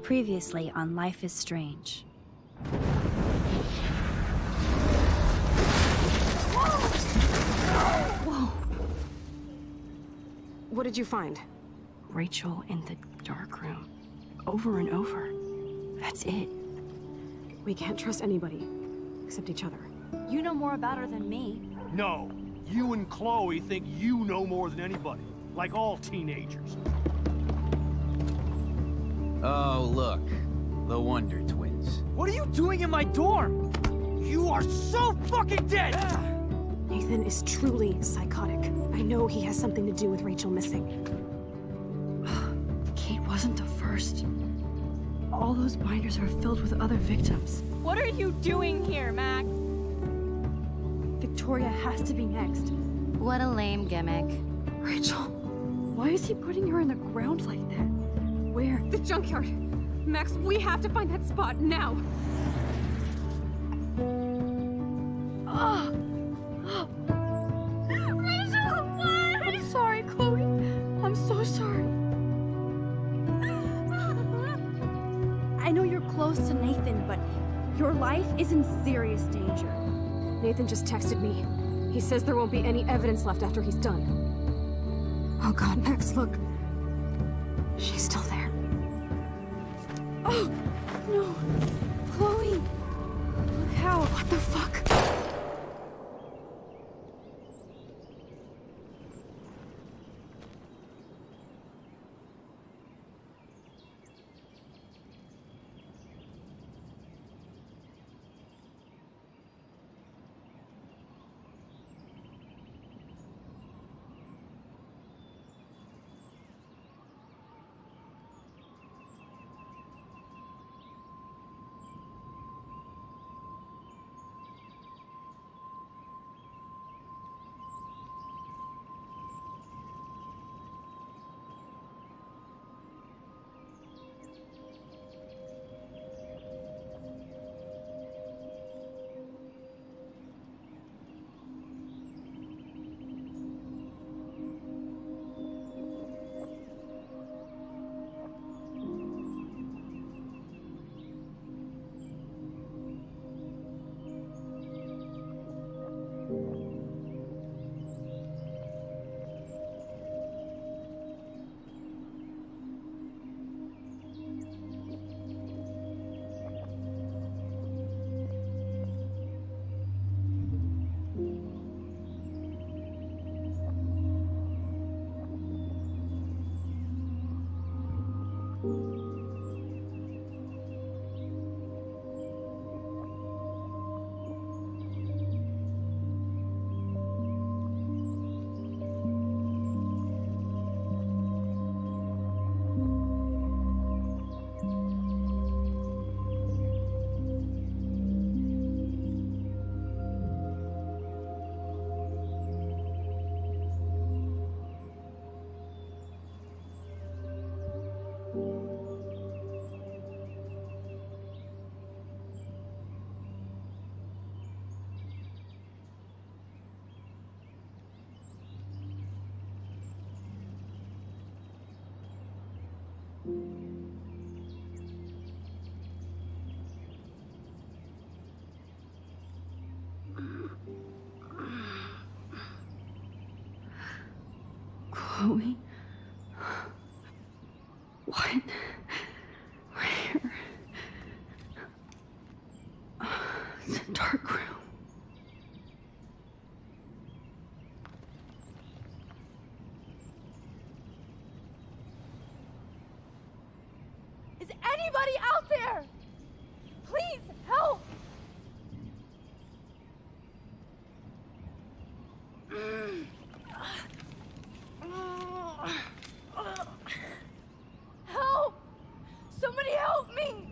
Previously on Life is Strange. Whoa! What did you find? Rachel in the dark room. Over and over. That's it. We can't trust anybody, except each other. You know more about her than me. No, you and Chloe think you know more than anybody, like all teenagers. Oh, look. The Wonder Twins. What are you doing in my dorm? You are so fucking dead! Nathan is truly psychotic. I know he has something to do with Rachel missing. Kate wasn't the first. All those binders are filled with other victims. What are you doing here, Max? Victoria has to be next. What a lame gimmick. Rachel, why is he putting her in the ground like that? Where? The junkyard! Max, we have to find that spot now! Rachel, what? I'm sorry, Chloe. I'm so sorry. I know you're close to Nathan, but your life is in serious danger. Nathan just texted me. He says there won't be any evidence left after he's done. Oh god, Max, look. She's still there. Oh, no. Chloe. Look how. What the fuck? Chloe? What? Where? It's a dark room. Is anybody out there? Please, help! Help! Somebody help me!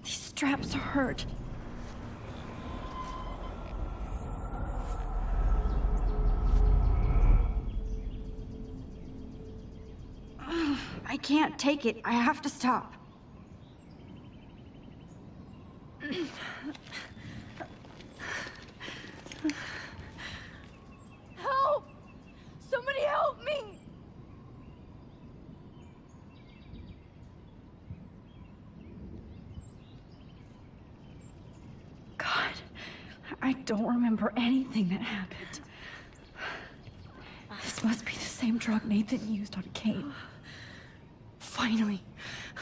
These straps hurt. I can't take it. I have to stop. don't remember anything that happened. This must be the same drug Nathan used on Kane. Finally,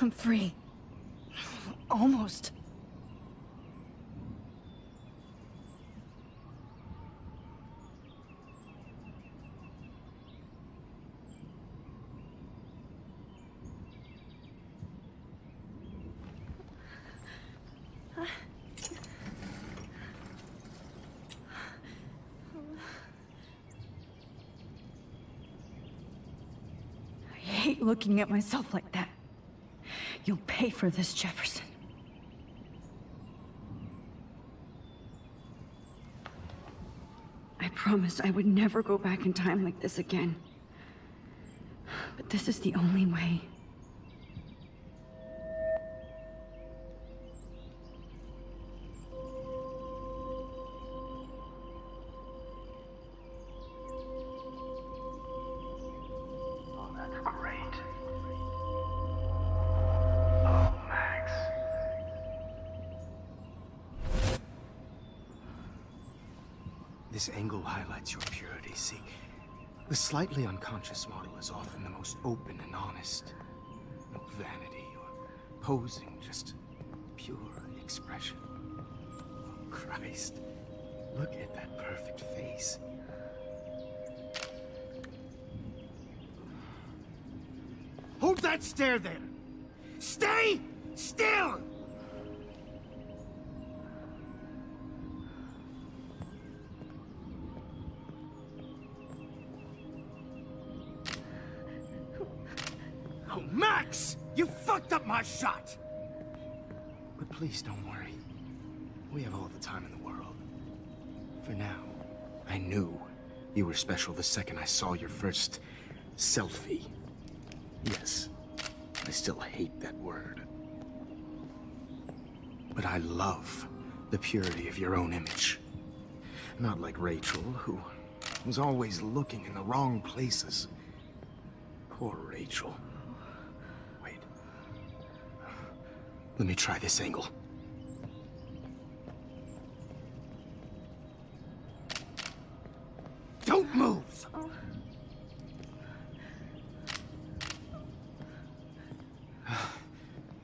I'm free. Almost. I hate looking at myself like that. You'll pay for this, Jefferson. I promised I would never go back in time like this again. But this is the only way. This angle highlights your purity, see? The slightly unconscious model is often the most open and honest. No vanity or posing, just pure expression. Oh, Christ, look at that perfect face. Hold that stare there! Stay still! Oh, Max! You fucked up my shot! But please don't worry. We have all the time in the world. For now, I knew you were special the second I saw your first selfie. Yes, I still hate that word. But I love the purity of your own image. Not like Rachel, who was always looking in the wrong places. Poor Rachel. Wait. Let me try this angle. Don't move!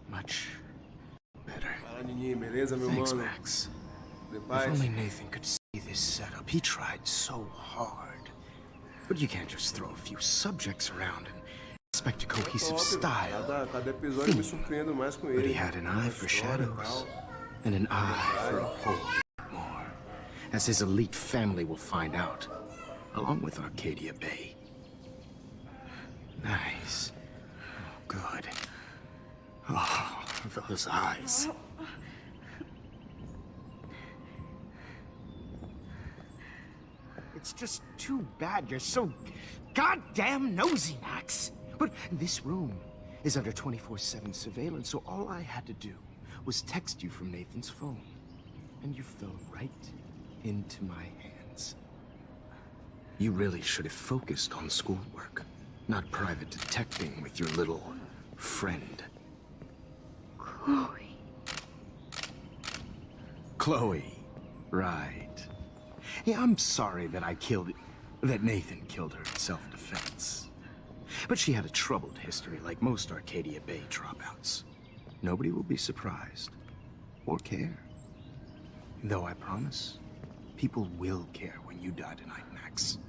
Much better. Fala, Nininho, beleza, meu Thanks, mano? Max. De If paz? only Nathan could see this setup. He tried so hard. But you can't just throw a few subjects around and expect a cohesive style. Cada episódio eu me surpreendo mais com ele. But he had an eye for shadows, and an eye for a whole lot more, as his elite family will find out, along with Arcadia Bay. Nice. Oh, good. Oh, those eyes. It's just too bad you're so goddamn nosy, Max. But this room is under 24/7 surveillance, so all I had to do was text you from Nathan's phone. And you fell right into my hands. You really should have focused on schoolwork, not private detecting with your little friend. Chloe. Chloe, right. Yeah, I'm sorry that that Nathan killed her in self-defense. But she had a troubled history like most Arcadia Bay dropouts. Nobody will be surprised or care. Though I promise, people will care when you die tonight, Max.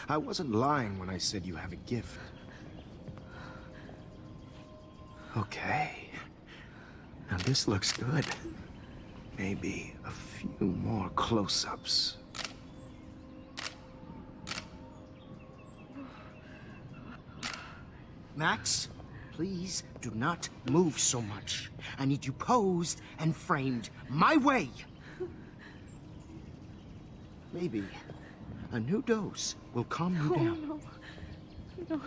I wasn't lying when I said you have a gift. Okay. Now this looks good. Maybe a few more close-ups. Max, please do not move so much. I need you posed and framed my way. Maybe a new dose will calm you down. No.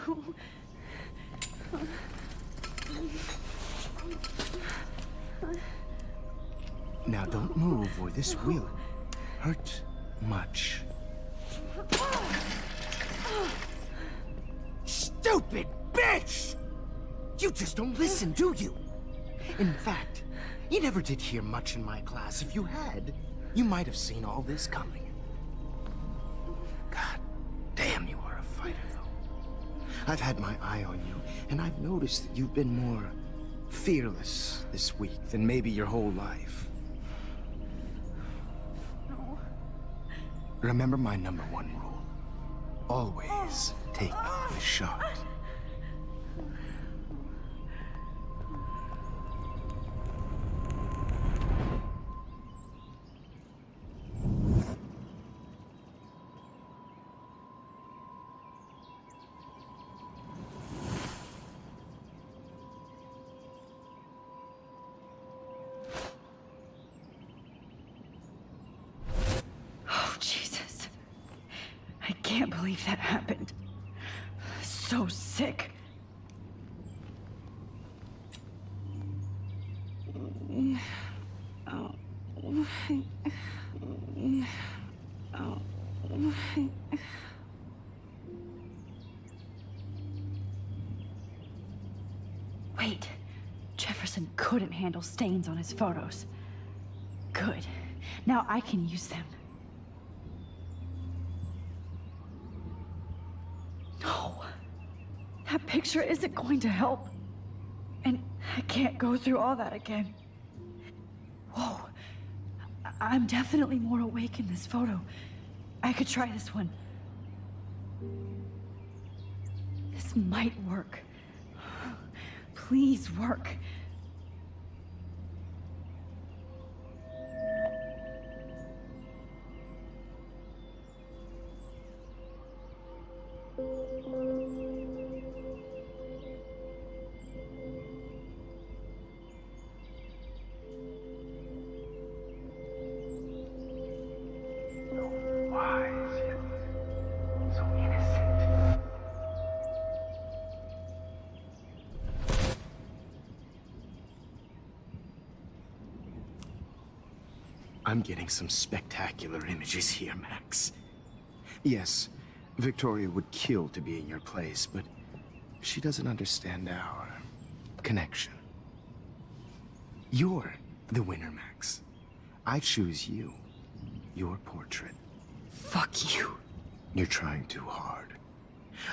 Now don't move or this will hurt much. Stupid bitch! You just don't listen, do you? In fact, you never did hear much in my class. If you had, You might have seen all this coming. God damn, you are a fighter, though. I've had my eye on you, and I've noticed that you've been more fearless this week than maybe your whole life. No. Remember my number one rule. Always take the shot. Oh, Jesus. I can't believe that happened. So sick. Wait, Jefferson couldn't handle stains on his photos. Good. Now I can use them. No. That picture isn't going to help. And I can't go through all that again. Whoa. I'm definitely more awake in this photo. I could try this one. This might work. Please work. I'm getting some spectacular images here, Max. Yes, Victoria would kill to be in your place, but she doesn't understand our connection. You're the winner, Max. I choose you. Your portrait. Fuck you. You're trying too hard.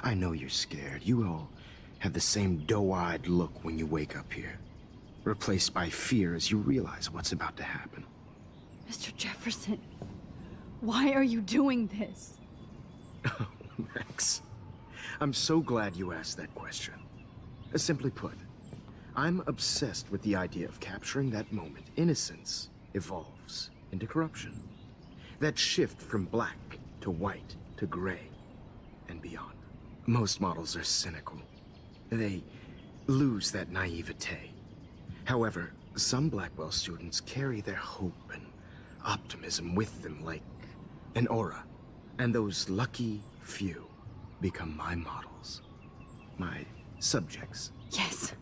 I know you're scared. You all have the same doe-eyed look when you wake up here, replaced by fear as you realize what's about to happen. Mr. Jefferson, why are you doing this? Oh, Max. I'm so glad you asked that question. Simply put, I'm obsessed with the idea of capturing that moment innocence evolves into corruption. That shift from black to white to gray and beyond. Most models are cynical. They lose that naivete. However, some Blackwell students carry their hope and optimism with them like an aura. And those lucky few become my models. My subjects. Yes,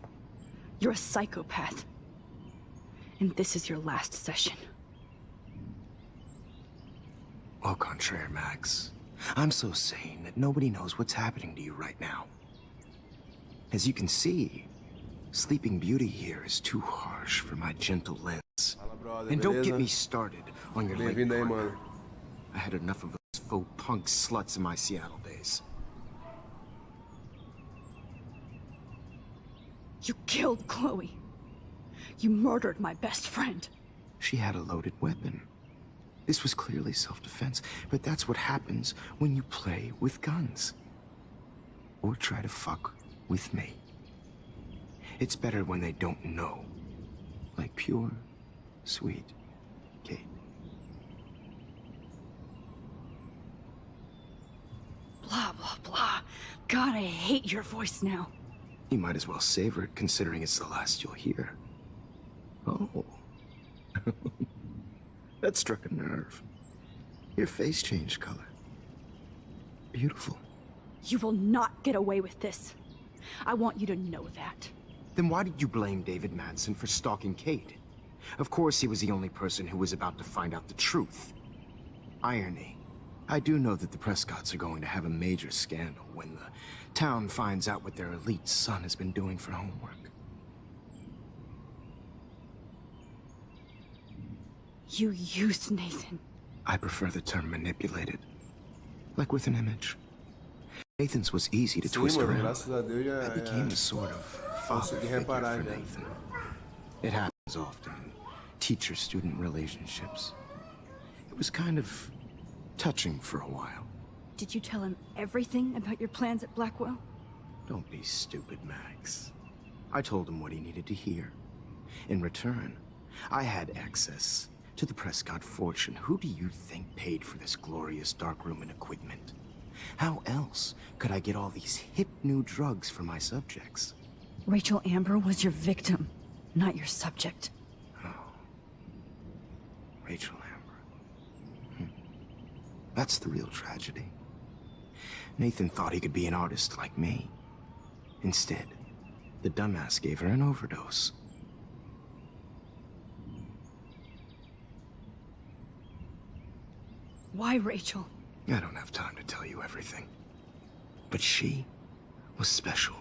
you're a psychopath. And this is your last session. Au contraire, Max. I'm so sane that nobody knows what's happening to you right now. As you can see, Sleeping Beauty here is too harsh for my gentle lens. Fala, brother, And don't get beleza? me started on your late Bem-vindo aí, partner. mano. I had enough of those faux punk sluts in my Seattle days. You killed Chloe. You murdered my best friend. She had a loaded weapon. This was clearly self-defense, but that's what happens when you play with guns. Or try to fuck with me. It's better when they don't know. Like pure, sweet Kate. Blah, blah, blah. God, I hate your voice now. You might as well savor it, considering it's the last you'll hear. Oh. That struck a nerve. Your face changed color. Beautiful. You will not get away with this. I want you to know that. Then why did you blame David Madsen for stalking Kate? Of course he was the only person who was about to find out the truth. Irony. I do know that the Prescotts are going to have a major scandal when the town finds out what their elite son has been doing for homework. You used Nathan. I prefer the term manipulated. Like with an image. Nathan's was easy to Sim, twist mano, around. graças a Deus já I became a sort of father consegui figure reparar for já. Nathan. It happens often in teacher-student relationships. It was kind of touching for a while. Did you tell him everything about your plans at Blackwell? Don't be stupid, Max. I told him what he needed to hear. In return, I had access to the Prescott fortune. Who do you think paid for this glorious darkroom and equipment? How else could I get all these hip new drugs for my subjects? Rachel Amber was your victim, not your subject. Rachel Amber. That's the real tragedy. Nathan thought he could be an artist like me. Instead, the dumbass gave her an overdose. Why Rachel? I don't have time to tell you everything. But she was special.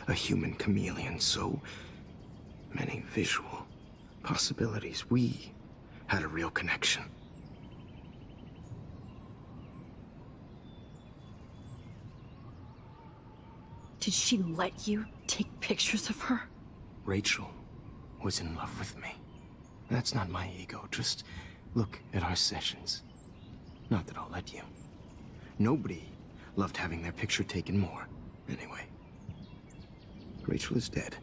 A human chameleon, so many visual possibilities. We had a real connection. Did she let you take pictures of her? Rachel was in love with me. That's not my ego. Just look at our sessions. Not that I'll let you. Nobody loved having their picture taken more. Anyway, Rachel is dead.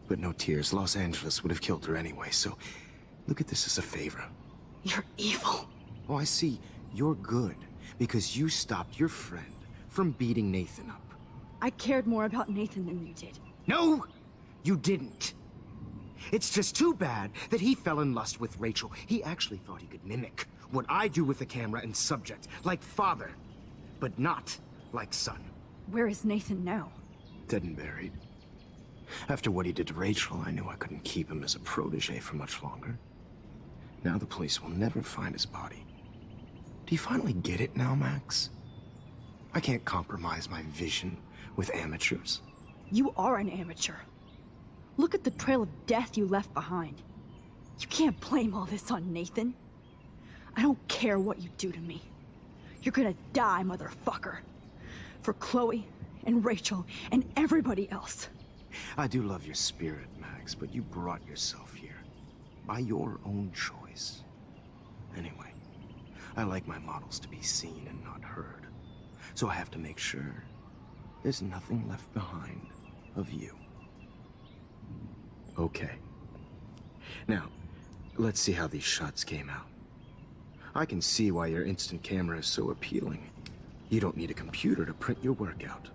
But no tears. Los Angeles would have killed her anyway, so look at this as a favor. You're evil. Oh, I see. You're good because you stopped your friend from beating Nathan up. I cared more about Nathan than you did. No, you didn't. It's just too bad that he fell in lust with Rachel. He actually thought he could mimic what I do with the camera and subject, like father, but not like son. Where is Nathan now? Dead and buried. After what he did to Rachel, I knew I couldn't keep him as a protege for much longer. Now the police will never find his body. Do you finally get it now, Max? I can't compromise my vision with amateurs. You are an amateur. Look at the trail of death you left behind. You can't blame all this on Nathan. I don't care what you do to me. You're gonna die, motherfucker. For Chloe and Rachel and everybody else. I do love your spirit, Max, but you brought yourself here. By your own choice. Anyway, I like my models to be seen and not heard. So I have to make sure there's nothing left behind of you. Okay. Now, let's see how these shots came out. I can see why your instant camera is so appealing. You don't need a computer to print your work out.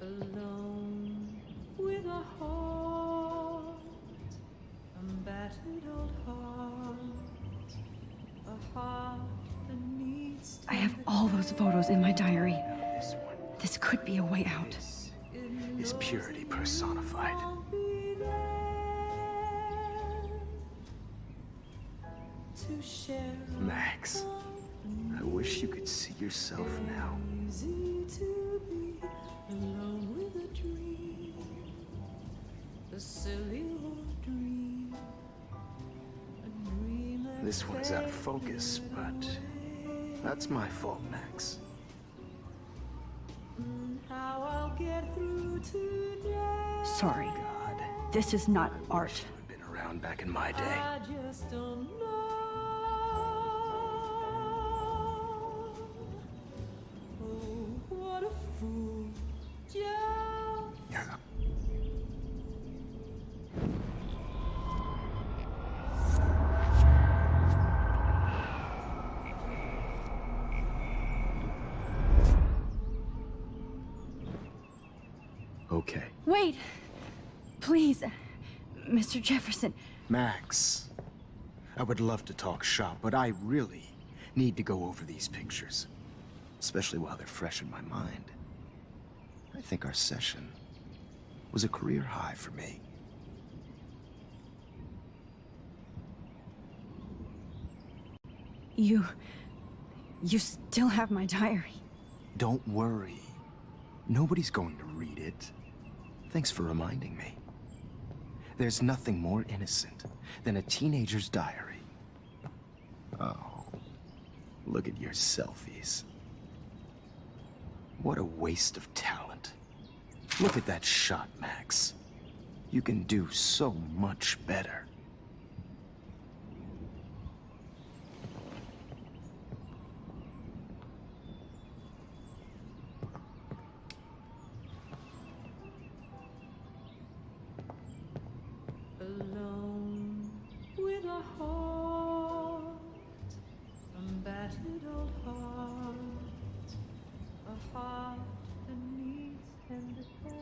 Alone with a heart, a battered old heart, a heart that needs to I have all those photos in my diary. This one This could be a way out. is purity personified. be there to share. Max, I wish you could see yourself now. Easy to be alone with a dream, a silly old dream, a dream that This one's out of focus, but that's my fault, Max. how I'll get through today. Sorry. God, This is not I art. wish you had been around back in my day. I just don't know. Oh, what a fool. Just Yeah. Okay. Wait! Please, Mr. Jefferson. Max, I would love to talk shop, but I really need to go over these pictures. Especially while they're fresh in my mind. I think our session was a career high for me. You still have my diary. Don't worry. Nobody's going to read it. Thanks for reminding me. There's nothing more innocent than a teenager's diary. Oh, look at your selfies. What a waste of talent. Look at that shot, Max. You can do so much better. Alone with a heart, a battered old heart, a heart that needs tender care.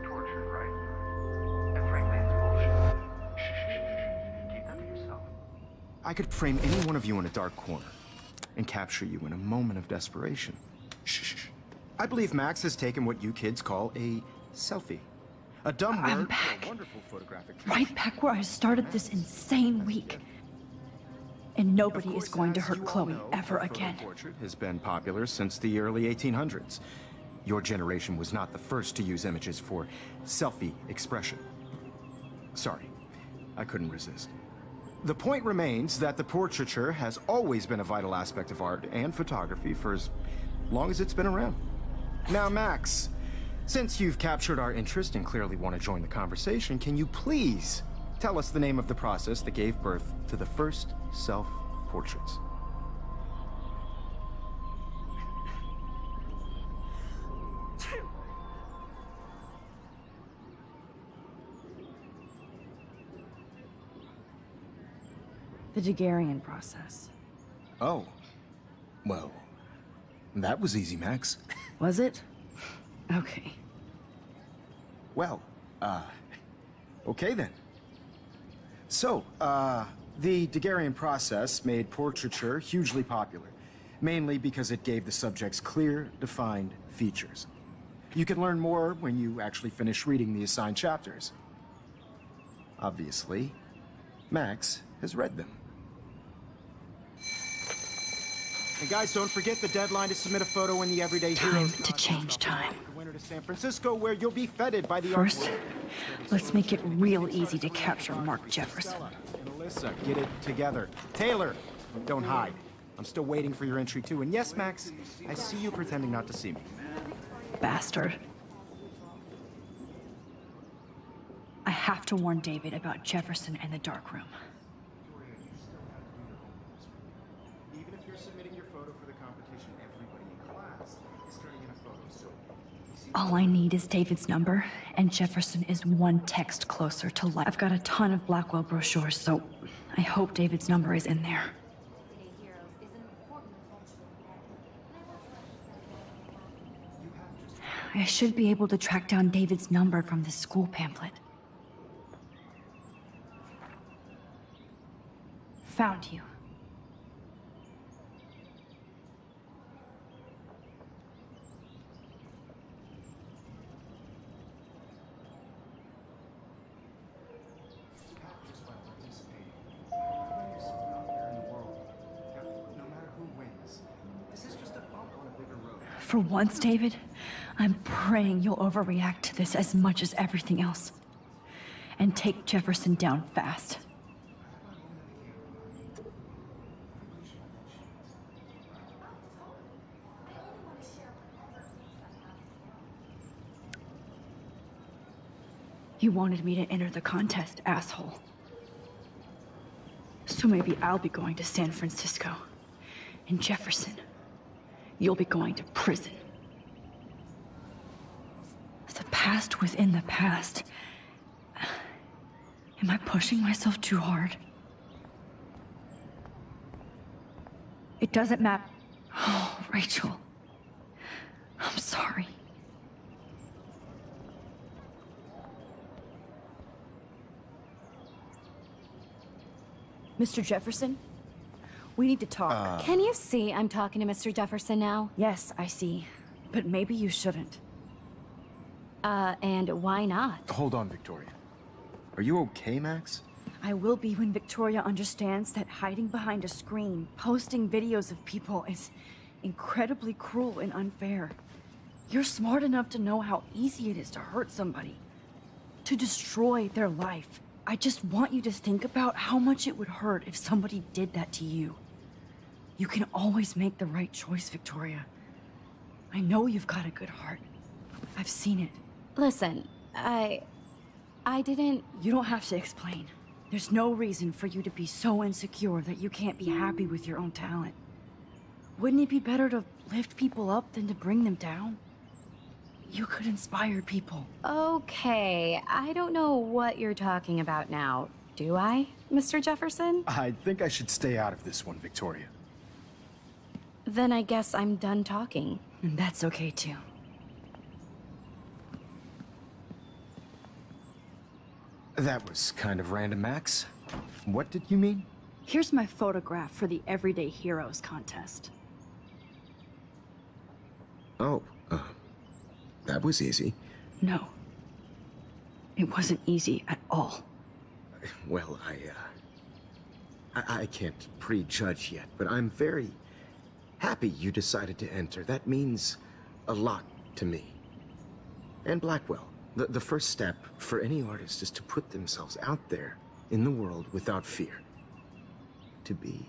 Torture, right? And frankly, it's bullshit. Shh. Keep that to yourself. I could frame any one of you in a dark corner and capture you in a moment of desperation. Shh. I believe Max has taken what you kids call a selfie. A dumb I'm word back. for a wonderful photographic. Right back where I started this insane week. And nobody is going to hurt Chloe ever again. Portrait has been popular since the early 1800s. Your generation was not the first to use images for selfie expression. Sorry, I couldn't resist. The point remains that the portraiture has always been a vital aspect of art and photography for as long as it's been around. Now, Max, since you've captured our interest and clearly want to join the conversation, can you please tell us the name of the process that gave birth to the first self-portraits? The Daguerrean process. Oh. Well, that was easy, Max. Was it? Okay. Well, okay then. So, the Daguerrean process made portraiture hugely popular, mainly because it gave the subjects clear, defined features. You can learn more when you actually finish reading the assigned chapters. Obviously, Max has read them. And guys, don't forget the deadline to submit a photo in the Everyday Time Heroes to change time. The winner to San Francisco, where you'll be feted by the First, art world. let's make it real easy to capture Mark Jefferson. And Alyssa, get it together. Taylor, don't hide. I'm still waiting for your entry too. And yes, Max, I see you pretending not to see me. Bastard. I have to warn David about Jefferson and the dark room. Even if you're submitting your photo for the competition, everybody in class is turning in a photo. So, All I need is David's number, and Jefferson is one text closer to life. I've got a ton of Blackwell brochures, so I hope David's number is in there. I should be able to track down David's number from the school pamphlet. Found you. just by participating, putting yourself out there in the world, no matter who wins, this is just a bump on a bigger road. For once, David, I'm praying you'll overreact to this as much as everything else. And take Jefferson down fast. You wanted me to enter the contest, asshole. So maybe I'll be going to San Francisco. And Jefferson, you'll be going to prison. The past within the past. Am I pushing myself too hard? It doesn't matter. Oh, Rachel. I'm sorry. Mr. Jefferson? We need to talk. Can you see I'm talking to Mr. Jefferson now? Yes, I see. But maybe you shouldn't. And why not? Hold on, Victoria. Are you okay, Max? I will be when Victoria understands that hiding behind a screen, posting videos of people is incredibly cruel and unfair. You're smart enough to know how easy it is to hurt somebody, to destroy their life. I just want you to think about how much it would hurt if somebody did that to you. You can always make the right choice, Victoria. I know you've got a good heart. I've seen it. Listen, I didn't... You don't have to explain. There's no reason for you to be so insecure that you can't be happy with your own talent. Wouldn't it be better to lift people up than to bring them down? You could inspire people. Okay, I don't know what you're talking about now, do I, Mr. Jefferson? I think I should stay out of this one, Victoria. Then I guess I'm done talking. And that's okay too. That was kind of random, Max. What did you mean? Here's my photograph for the Everyday Heroes contest. Oh, that was easy. No. It wasn't easy at all. Well, I can't prejudge yet, but I'm very happy you decided to enter. That means a lot to me. And Blackwell. The first step for any artist is to put themselves out there in the world without fear. To be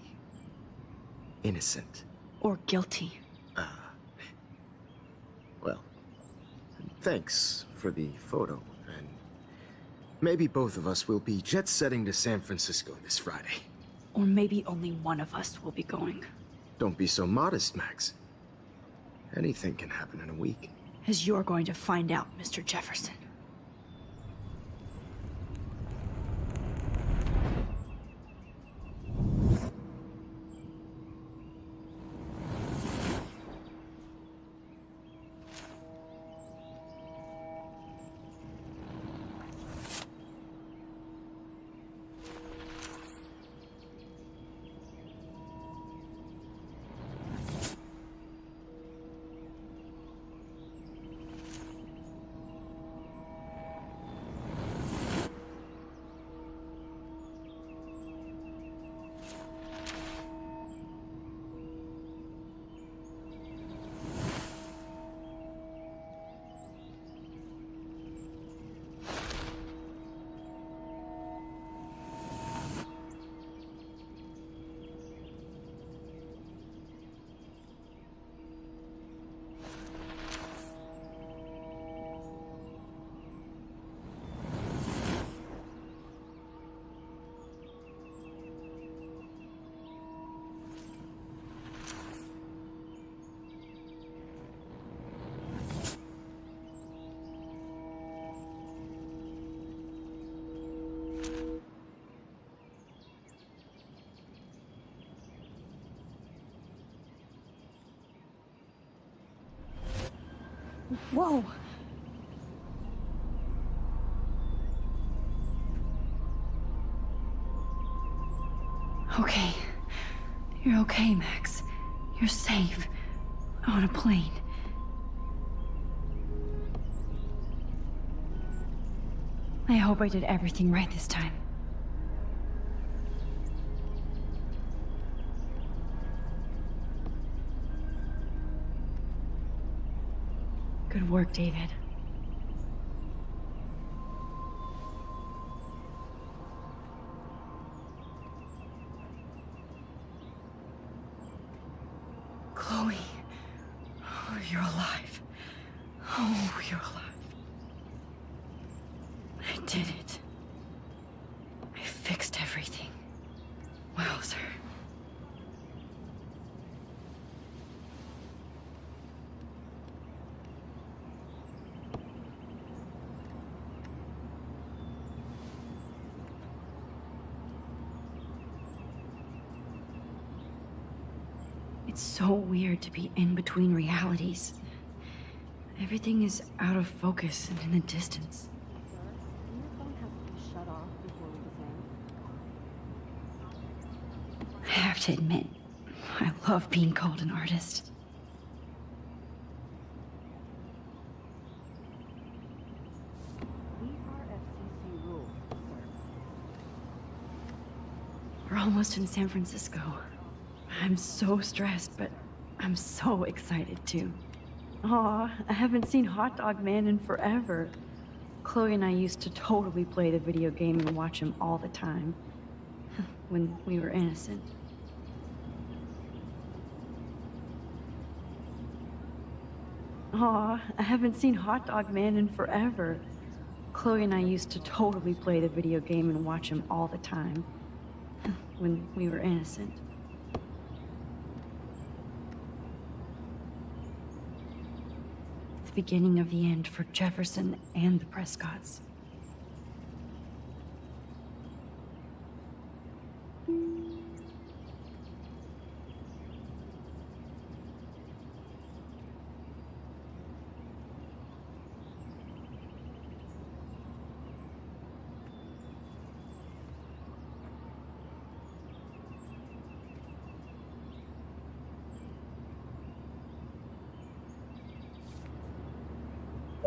innocent. Or guilty. Well, thanks for the photo, and maybe both of us will be jet-setting to San Francisco this Friday. Or maybe only one of us will be going. Don't be so modest, Max. Anything can happen in a week. As you're going to find out, Mr. Jefferson. Whoa! Okay. You're okay, Max. You're safe. On a plane. I hope I did everything right this time. Good work, David. Chloe. Oh, you're alive. Oh, you're alive. I did it. I fixed everything. Wowzer. It's so weird to be in between realities. Everything is out of focus and in the distance. I have to admit, I love being called an artist. almost in San Francisco. I'm so stressed, but I'm so excited too. Aw, I haven't seen Hot Dog Man in forever. Chloe and I used to totally play the video game and watch him all the time. When we were innocent. Aw, I haven't seen Hot Dog Man in forever. Chloe and I used to totally play the video game and watch him all the time. When we were innocent. The beginning of the end for Jefferson and the Prescotts.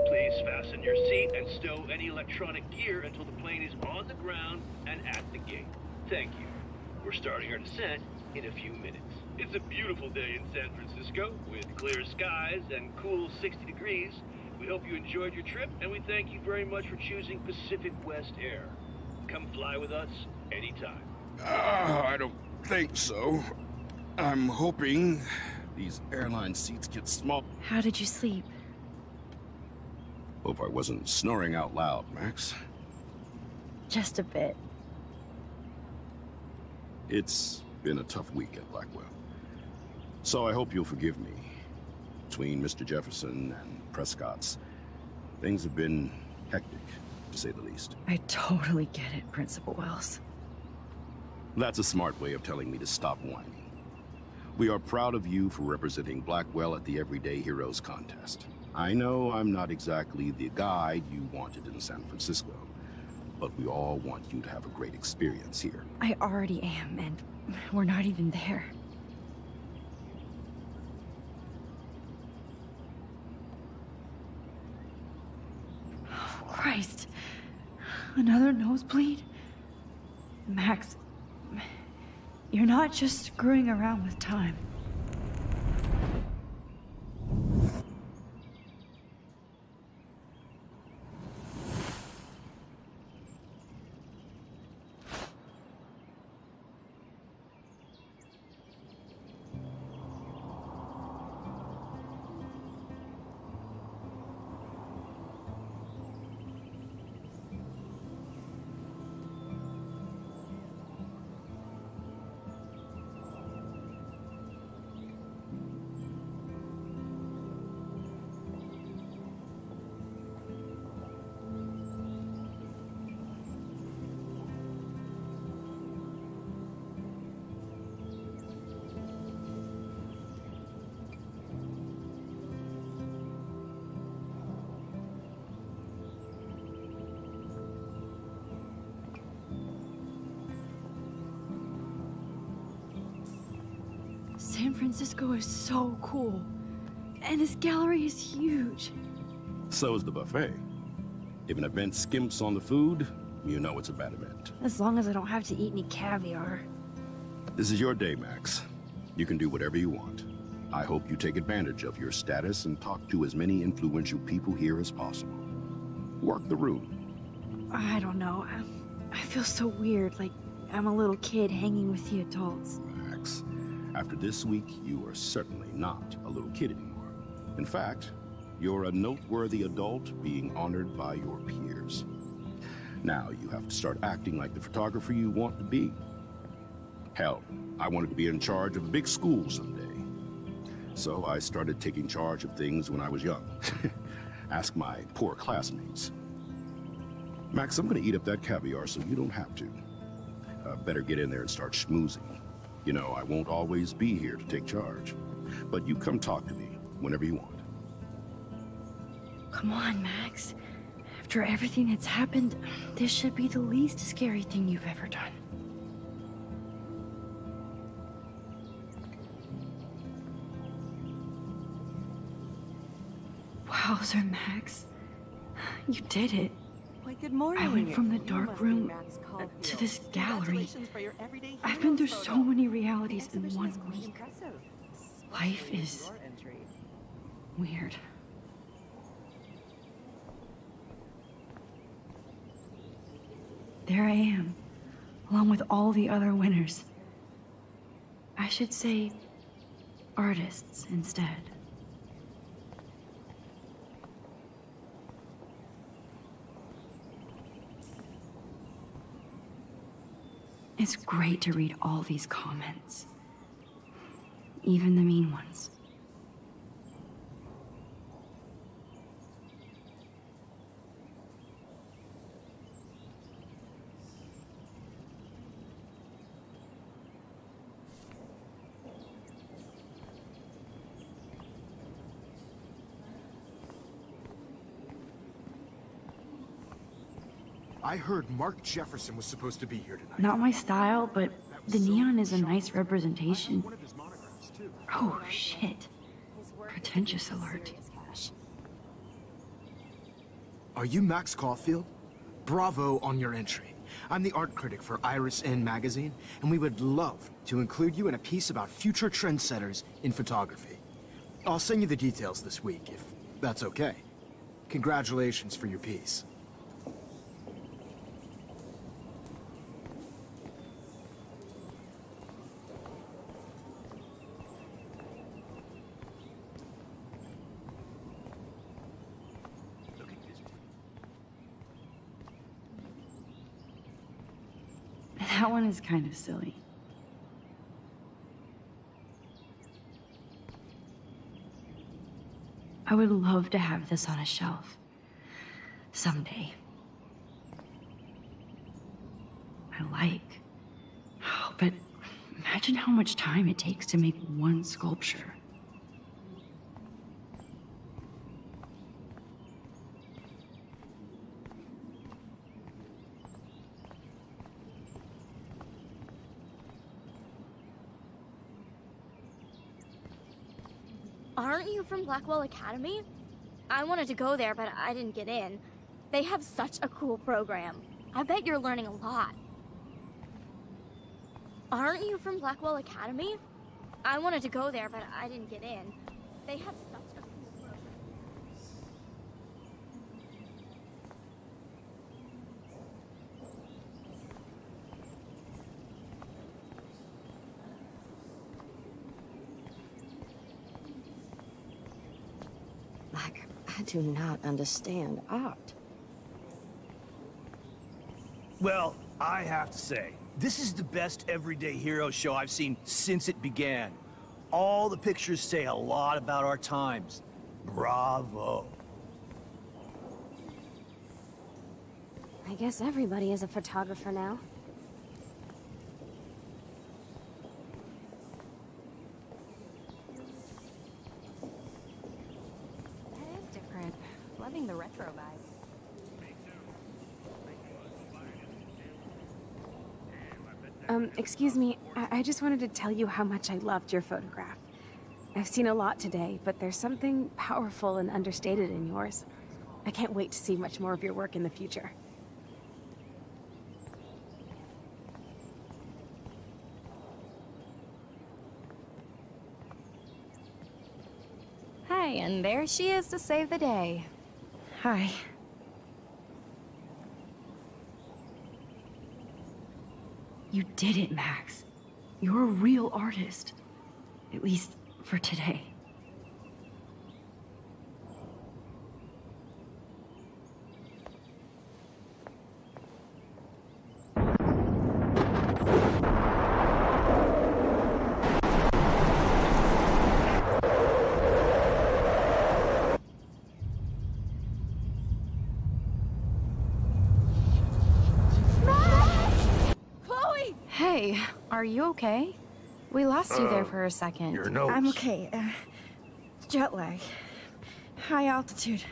Please fasten your seat and stow any electronic gear until the plane is on the ground and at the gate. Thank you. We're starting our descent in a few minutes. It's a beautiful day in San Francisco with clear skies and cool 60 degrees. We hope you enjoyed your trip, and we thank you very much for choosing Pacific West Air. Come fly with us anytime. I don't think so. I'm hoping these airline seats get small. How did you sleep? Hope I wasn't snoring out loud, Max. Just a bit. It's been a tough week at Blackwell. So I hope you'll forgive me. Between Mr. Jefferson and Prescott's, things have been hectic, to say the least. I totally get it, Principal Wells. That's a smart way of telling me to stop whining. We are proud of you for representing Blackwell at the Everyday Heroes contest. I know I'm not exactly the guide you wanted in San Francisco, but we all want you to have a great experience here. I already am, and we're not even there. Oh, Christ. Another nosebleed? Max, you're not just screwing around with time. San Francisco is so cool. And this gallery is huge. So is the buffet. If an event skimps on the food, you know it's a bad event. As long as I don't have to eat any caviar. This is your day, Max. You can do whatever you want. I hope you take advantage of your status and talk to as many influential people here as possible. Work the room. I don't know. I feel so weird, like I'm a little kid hanging with the adults. Max, after this week, you are certainly not a little kid anymore. In fact, you're a noteworthy adult being honored by your peers. Now you have to start acting like the photographer you want to be. Hell, I wanted to be in charge of a big school someday. So I started taking charge of things when I was young. Ask my poor classmates. Max, I'm gonna eat up that caviar so you don't have to. Better get in there and start schmoozing. You know, I won't always be here to take charge. But you come talk to me whenever you want. Come on, Max. After everything that's happened, this should be the least scary thing you've ever done. Wowzer, Max. You did it. Good morning. I went from the dark room to this gallery. I've been through so many realities in 1 week. Life is weird. There I am, along with all the other winners. I should say artists instead. It's great to read all these comments, even the mean ones. I heard Mark Jefferson was supposed to be here tonight. Not my style, but the neon is a nice representation. Oh, shit. Pretentious alert. Are you Max Caulfield? Bravo on your entry. I'm the art critic for Iris N magazine, and we would love to include you in a piece about future trendsetters in photography. I'll send you the details this week, if that's okay. Congratulations for your piece. That one is kind of silly. I would love to have this on a shelf. Someday. I like. Oh, but imagine how much time it takes to make one sculpture. Aren't you from Blackwell Academy? I wanted to go there, but I didn't get in. They have such a cool program. I bet you're learning a lot. Aren't you from Blackwell Academy? I wanted to go there, but I didn't get in. They have such a cool program. I do not understand art. Well, I have to say, this is the best everyday hero show I've seen since it began. All the pictures say a lot about our times. Bravo. I guess everybody is a photographer now. That is different. Loving the retro vibes. Excuse me, I just wanted to tell you how much I loved your photograph. I've seen a lot today, but there's something powerful and understated in yours. I can't wait to see much more of your work in the future. Hi, and there she is to save the day. Hi. You did it, Max. You're a real artist. At least for today. Hey, are you okay? We lost you there for a second. Your nose. I'm okay. Jet lag. High altitude.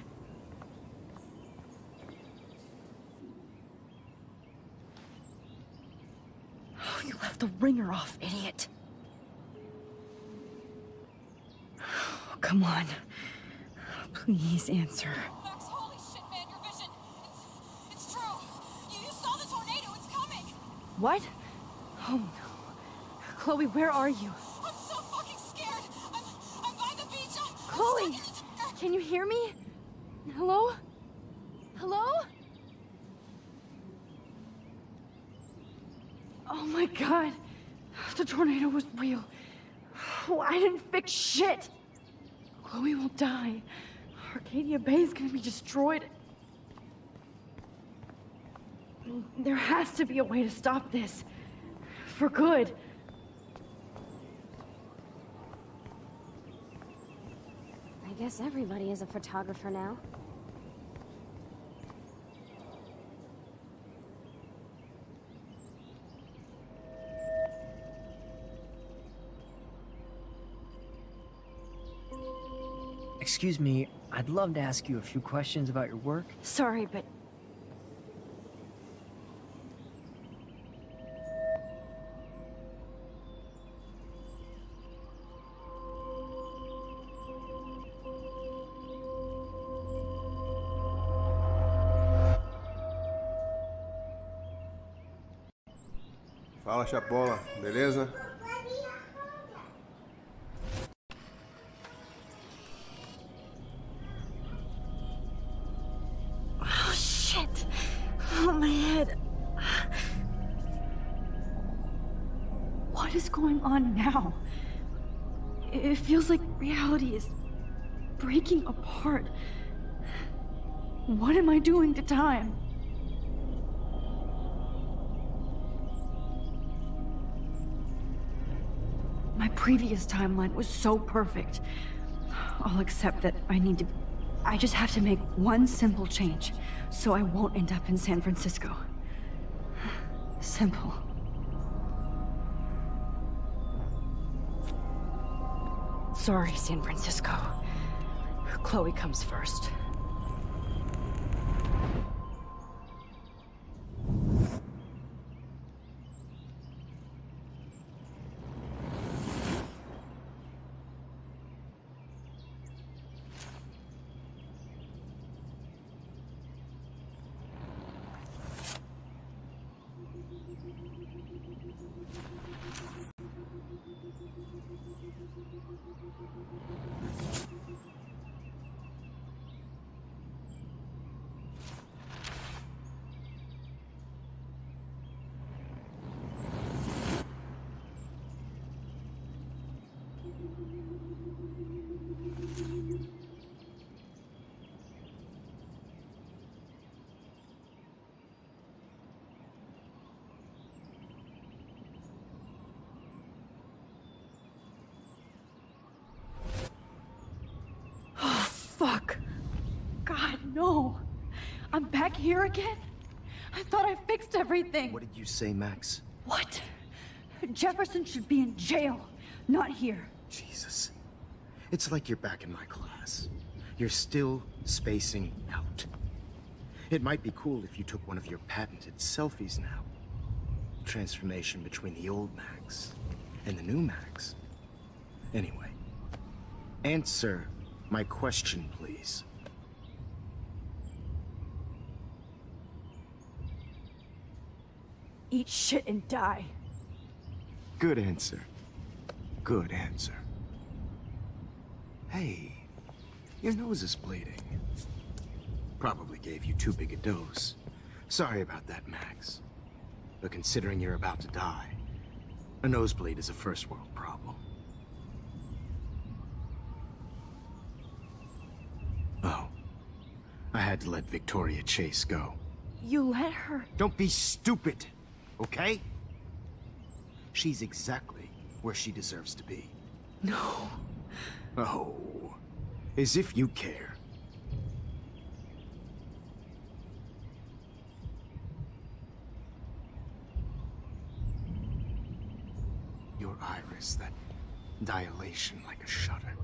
Oh, you left the ringer off, idiot. Oh, come on. Please answer. Max, holy shit, man, your vision. It's What? Oh no. Chloe, where are you? I'm so fucking scared. I'm by the beach. Chloe! Can you hear me? Hello? Hello? Oh my god. The tornado was real. Oh, I didn't fix shit. Chloe will die. Arcadia Bay is gonna be destroyed. There has to be a way to stop this. For good. I guess everybody is a photographer now. Excuse me, I'd love to ask you a few questions about your work. Sorry, but... Fala, Chapola, beleza? Oh shit! Oh, my head. What is going on now? It feels like reality is breaking apart. What am I doing to time? My previous timeline was so perfect. I'll accept that I just have to make one simple change, so I won't end up in San Francisco. Simple. Sorry, San Francisco. Chloe comes first. Fuck. God, no. I'm back here again? I thought I fixed everything. What did you say, Max? What? Jefferson should be in jail, not here. Jesus. It's like you're back in my class. You're still spacing out. It might be cool if you took one of your patented selfies now. Transformation between the old Max and the new Max. Anyway, answer my question, please. Eat shit and die. Good answer. Good answer. Hey, your nose is bleeding. Probably gave you too big a dose. Sorry about that, Max. But considering you're about to die, a nosebleed is a first world problem. Oh, I had to let Victoria Chase go. You let her... Don't be stupid, okay? She's exactly where she deserves to be. No. Oh, as if you care. Your iris, that dilation like a shutter.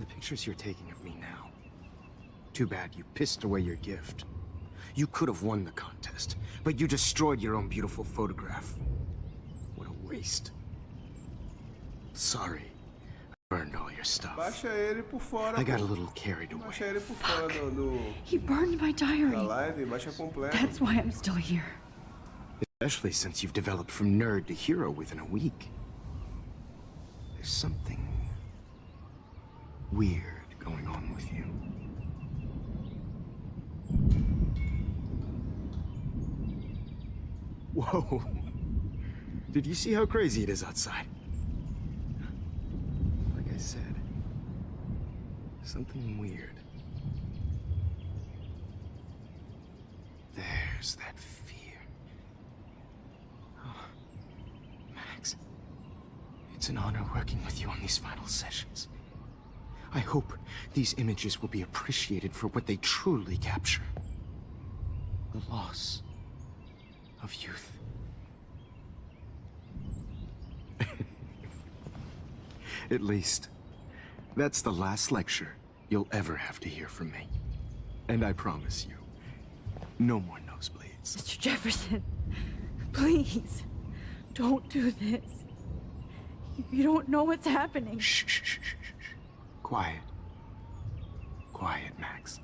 The pictures you're taking of me now. Too bad you pissed away your gift. You could have won the contest, but you destroyed your own beautiful photograph. What a waste. Sorry, I burned all your stuff. Baixa ele por fora. I got a little carried away. Baixa ele por fora do He burned my diary. da live, baixa completo. That's why I'm still here. Is that Especially since you've developed from nerd to hero within a week. There's something weird going on with you. Whoa. Did you see how crazy it is outside? Like I said, something weird. There's that fear. Oh, Max, it's an honor working with you on these final sessions. I hope these images will be appreciated for what they truly capture. The loss of youth. At least, that's the last lecture you'll ever have to hear from me. And I promise you, no more nosebleeds. Mr. Jefferson, please, don't do this. You don't know what's happening. Shh, shh, shh, shh, shh. Quiet. Quiet, Max.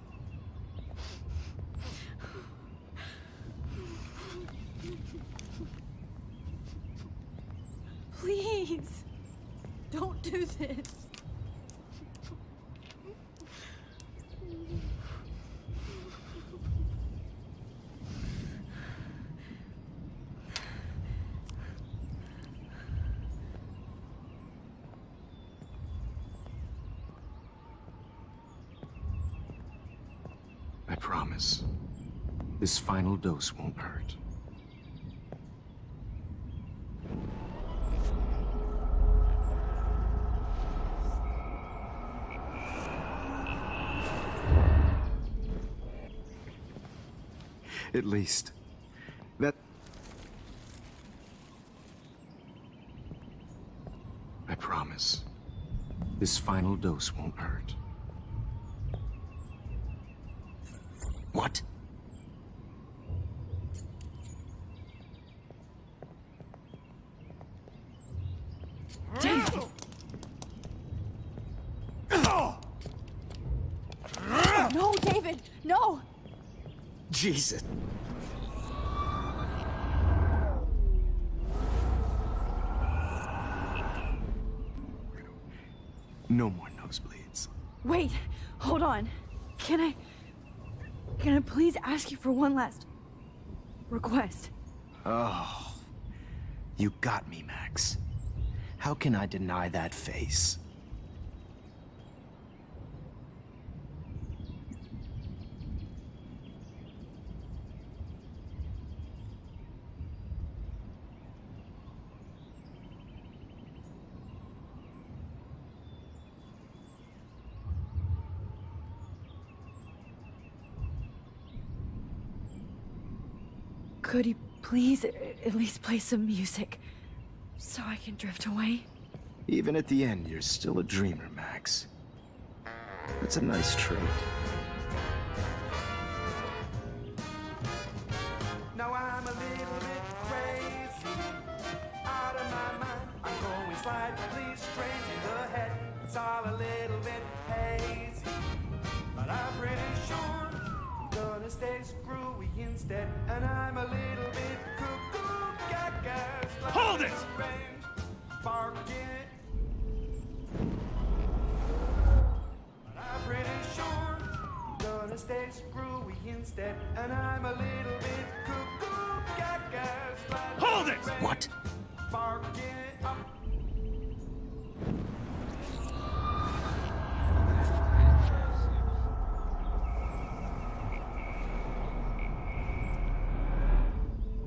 Please, don't do this. I promise, this final dose won't hurt. At least, that... I promise, this final dose won't hurt. What? David! No, David! No! Jesus. No more nosebleeds. Wait, hold on. Can I please ask you for one last request? Oh, you got me, Max. How can I deny that face? Could you please at least play some music so I can drift away? Even at the end, you're still a dreamer, Max. That's a nice trait. Now I'm a little bit crazy, out of my mind. I'm going slightly strange in the head. It's all a little bit hazy, but I'm pretty sure I'm gonna stay screwy instead. And I'm a little bit cuckoo, gaga. Hold it! Barking. But I'm pretty sure I'm gonna stay screwy instead. And I'm a little bit cuckoo, gaga. Hold it! What? Barking up.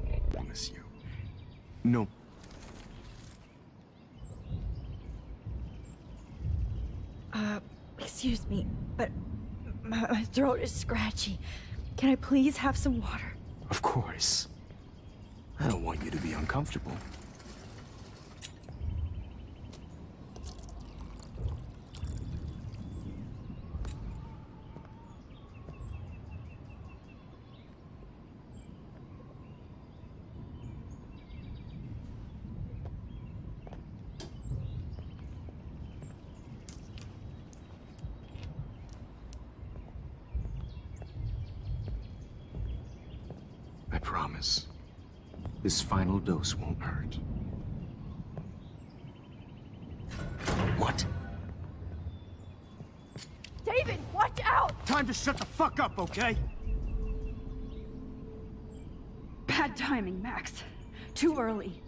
I promise you. No. Excuse me, but my throat is scratchy. Can I please have some water? Of course. I don't want you to be uncomfortable. I promise. This final dose won't hurt. What? David, watch out! Time to shut the fuck up, okay? Bad timing, Max. Too early.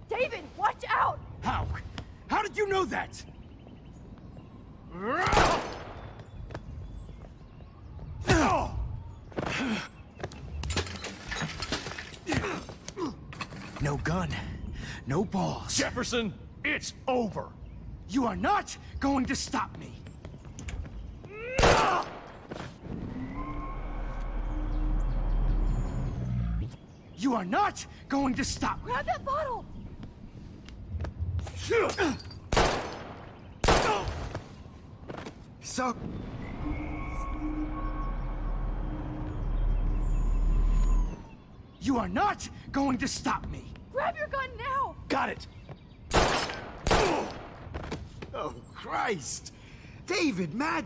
David, watch out! How? How did you know that? No gun, no balls. Jefferson, it's over. You are not going to stop me. You are not going to stop me. Grab that bottle! So... You are not going to stop me. Grab your gun now! Got it. Oh, Christ. David, Matt.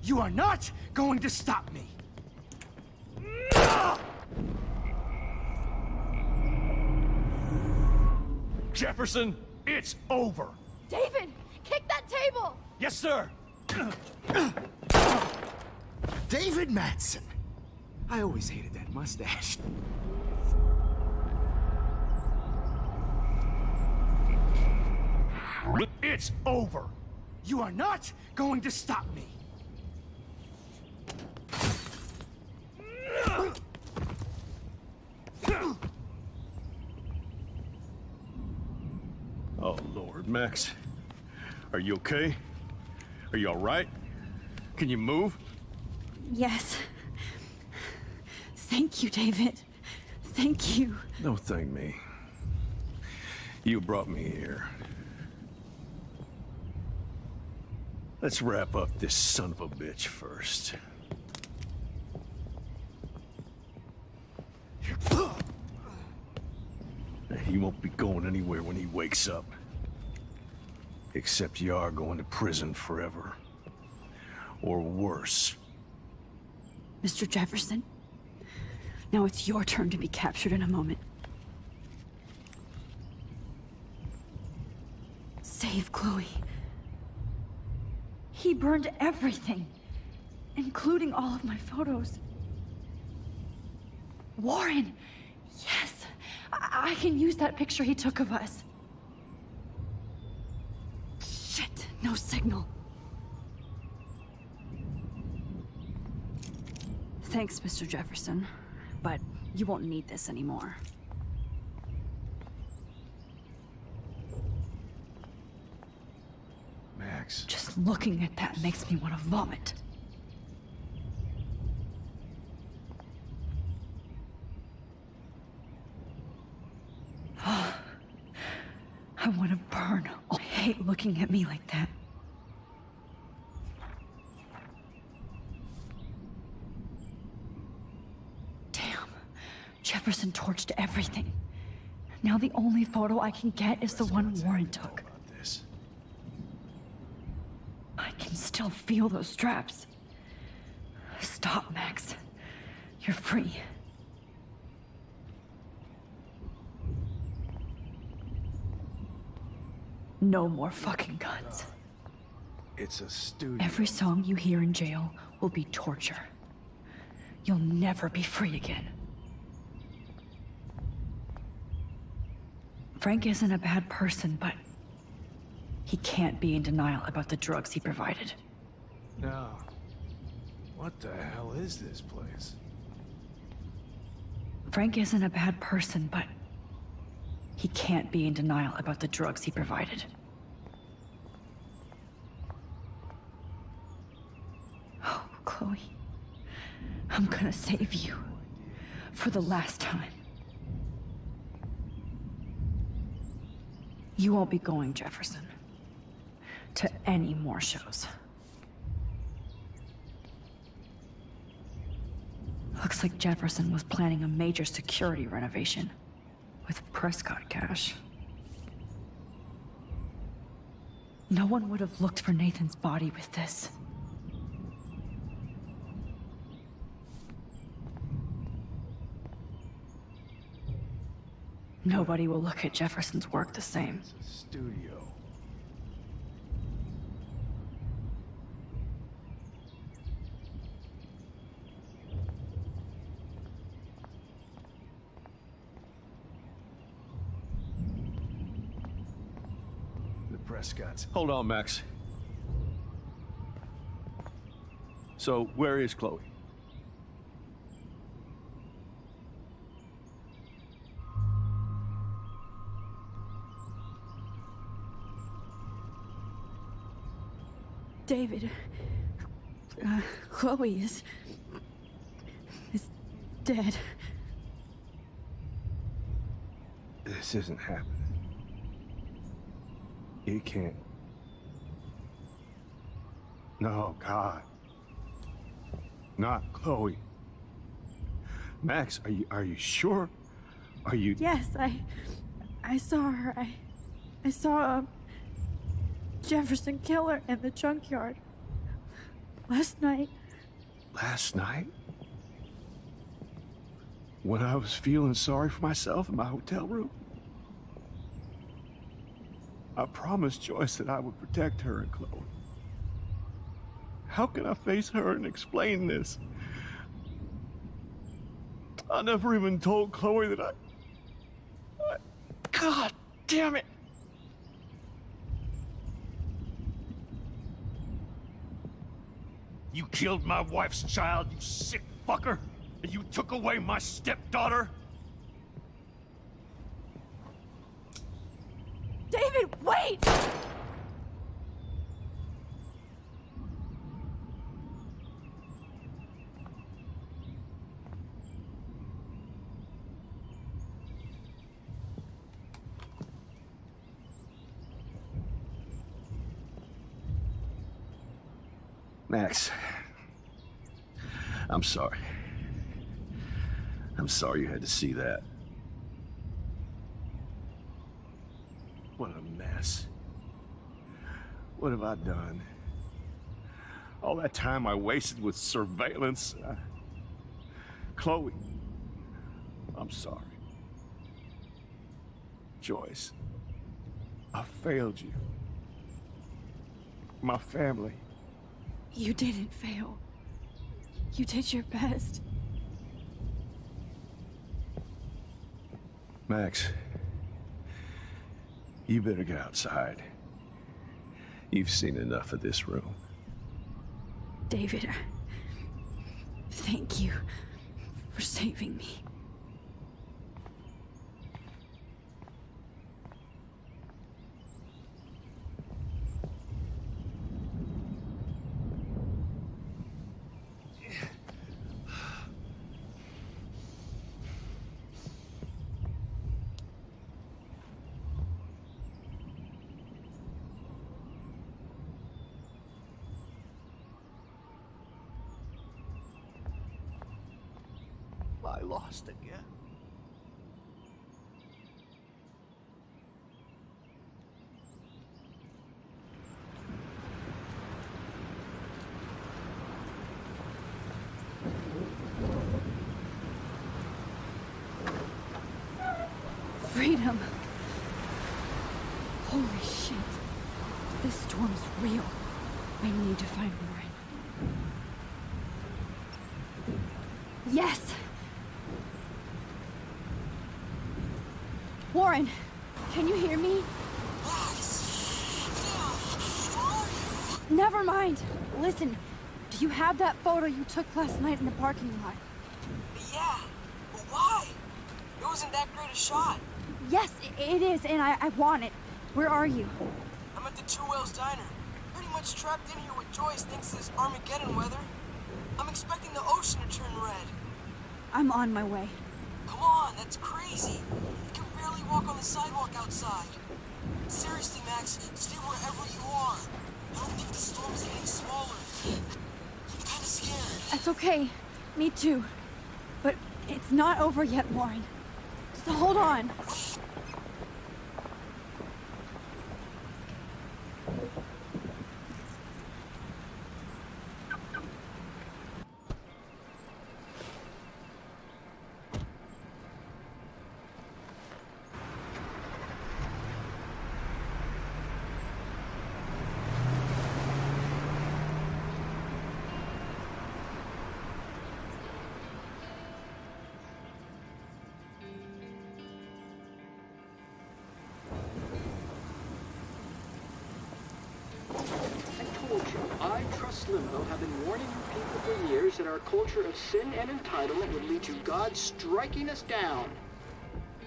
You are not going to stop me. Jefferson, it's over. David, kick that table! Yes, sir. David Madsen. I always hated that mustache. It's over. You are not going to stop me. Oh, Lord, Max. Are you okay? Are you all right? Can you move? Yes. Thank you, David. Thank you. Don't thank me. You brought me here. Let's wrap up this son of a bitch first. He won't be going anywhere when he wakes up. Except you are going to prison forever. Or worse. Mr. Jefferson, now it's your turn to be captured in a moment. Save Chloe. He burned everything, including all of my photos. Warren! Yes! I can use that picture he took of us. Shit, no signal. Thanks, Mr. Jefferson, but you won't need this anymore. Max. Just looking at that makes me want to vomit. I want to burn. I hate looking at me like that. Damn. Jefferson torched everything. Now the only photo I can get is the one Warren took. I can still feel those straps. Stop, Max. You're free. No more fucking guns. It's a studio. Every song you hear in jail will be torture. You'll never be free again. Frank isn't a bad person, but he can't be in denial about the drugs he provided. No. What the hell is this place? Frank isn't a bad person, but he can't be in denial about the drugs he provided. Oh, Chloe. I'm gonna save you. For the last time. You won't be going, Jefferson, to any more shows. Looks like Jefferson was planning a major security renovation with Prescott cash. No one would have looked for Nathan's body with this. Nobody will look at Jefferson's work the same. It's a studio. Prescott's. Hold on, Max. So, where is Chloe? David, Chloe is dead. This isn't happening. You can't. No, God. Not Chloe. Max, are you sure? Are you? Yes, I saw her. I saw Jefferson kill her in the junkyard last night. Last night? When I was feeling sorry for myself in my hotel room? I promised Joyce that I would protect her and Chloe. How can I face her and explain this? I never even told Chloe that I... God damn it! You killed my wife's child, you sick fucker! And you took away my stepdaughter? David, wait! Max, I'm sorry. I'm sorry you had to see that. What a mess. What have I done? All that time I wasted with surveillance. Chloe, I'm sorry. Joyce, I failed you. My family. You didn't fail. You did your best. Max, you better get outside. You've seen enough of this room. David, thank you for saving me. I lost again. Freedom. Holy shit. This storm is real. I need to find Warren. Yes! Warren, can you hear me? Never mind. Listen, do you have that photo you took last night in the parking lot? Yeah, but why? It wasn't that great a shot. Yes, it is, and I want it. Where are you? I'm at the Two Whales Diner. Pretty much trapped in here with Joyce thinks this Armageddon weather. I'm expecting the ocean to turn red. I'm on my way. Come on, that's crazy. You can barely walk on the sidewalk outside. Seriously, Max, stay wherever you are. I don't think the storm is getting smaller. I'm kinda scared. That's okay. Me too. It's not over yet, Warren. Just hold on. I, Trust Limbo, have been warning you people for years that our culture of sin and entitlement would lead to God striking us down.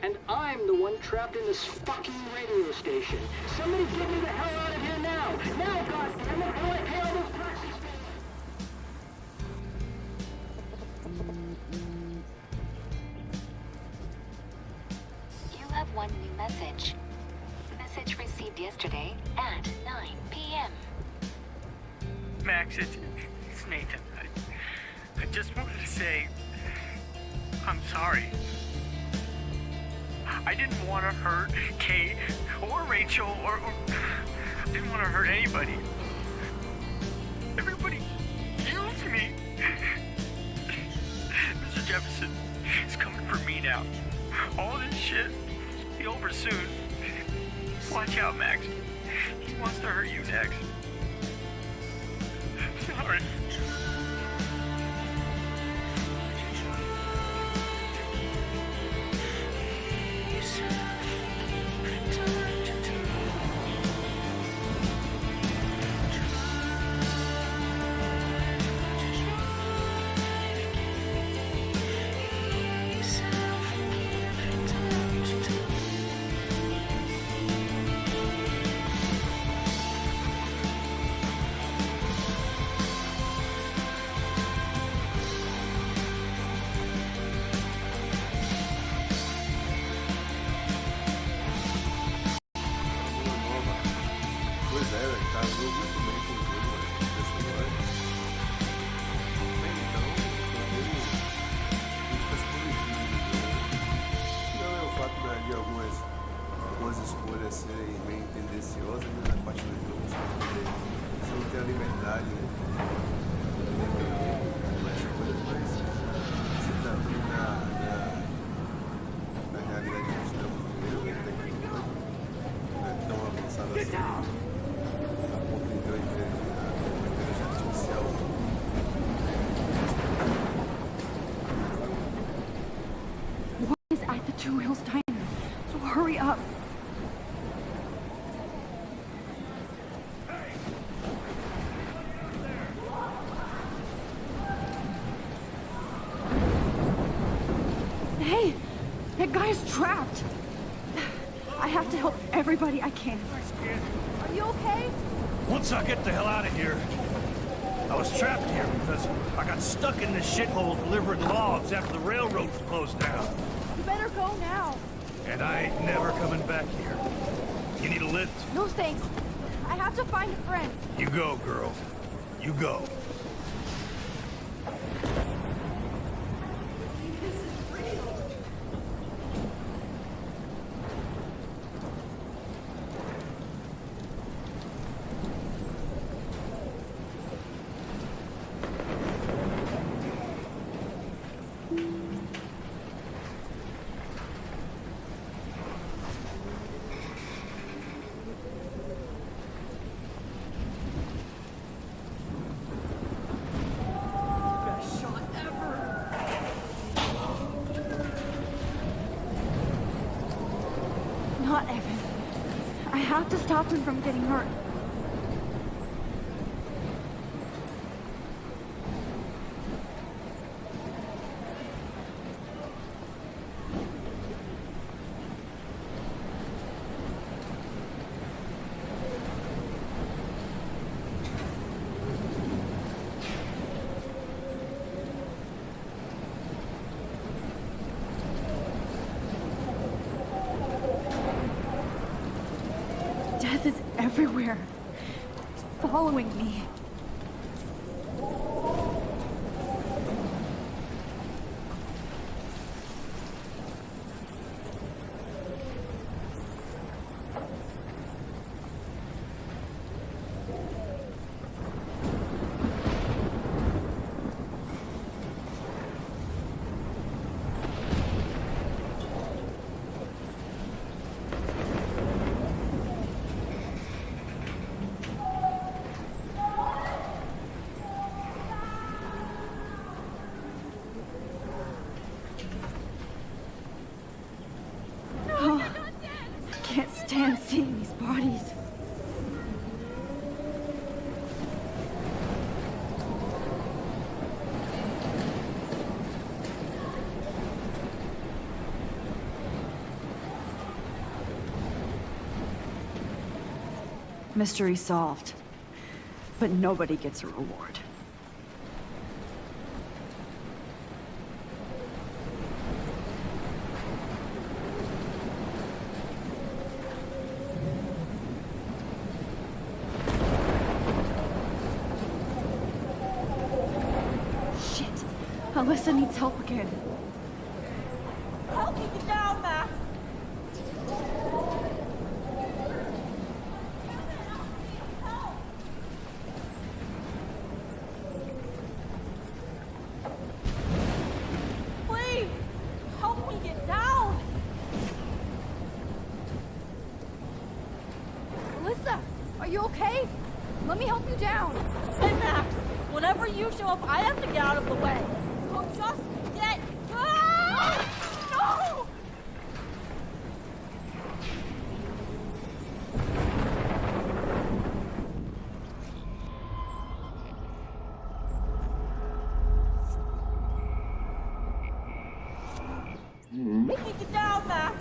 And I'm the one trapped in this fucking radio station. Somebody get me the hell out of here now! Now, goddammit, I want to pay all those taxes! You have one new message. Message received yesterday at 9 p.m. Max, it's Nathan. I just wanted to say, I'm sorry. I didn't want to hurt Kate or Rachel or I didn't want to hurt anybody. Everybody used me. Mr. Jefferson is coming for me now. All this shit will be over soon. Watch out, Max. He wants to hurt you next. Sorry. Two Wheels Diner, so hurry up. Hey, that guy's trapped. I have to help everybody I can. Are you okay? Once I get the hell out of here, I was trapped here because I got stuck in this shithole delivering logs after the railroad was closed down. You better go now. And I ain't never coming back here. You need a lift? No thanks. I have to find a friend. You go, girl. You go. Not Evan. I have to stop him from getting hurt. Death is everywhere. It's following me. Mystery solved. But nobody gets a reward. Shit! Alyssa needs help again. Help me get down, Max! Please! Help me get down! Alyssa, are you okay? Let me help you down. Hey, Max! Whenever you show up, I have to get out of the way. So just get... Ah! No! Let me get down, Max!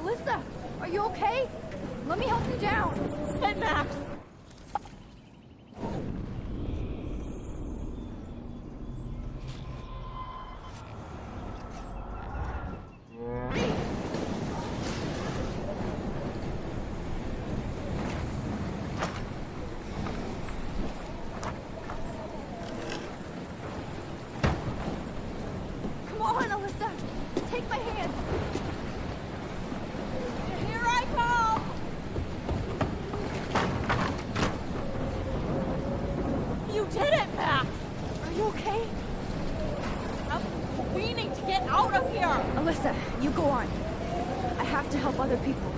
Alyssa, are you okay? Let me help you down. Hey, Max! Come on, Alyssa. Take my hand. Here I come! You did it, Max! Are you okay? I'm weaning to get out of here! Alyssa, you go on. I have to help other people.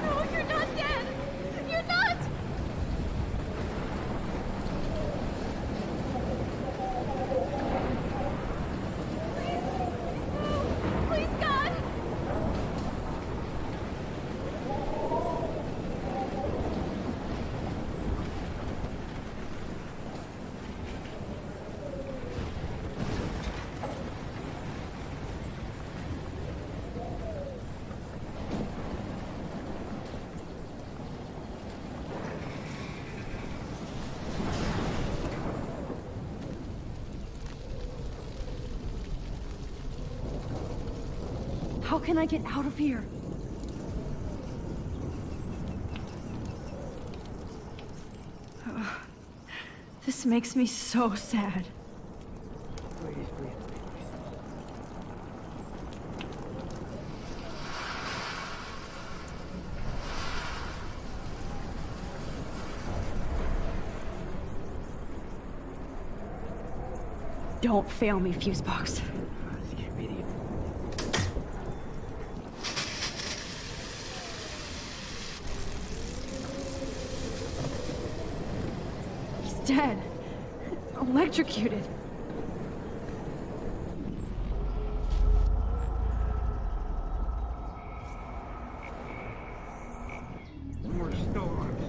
No, you're not dead! You're not! Please, God! How can I get out of here? This makes me so sad. Don't fail me, Fusebox. He's dead. Electrocuted. More storms.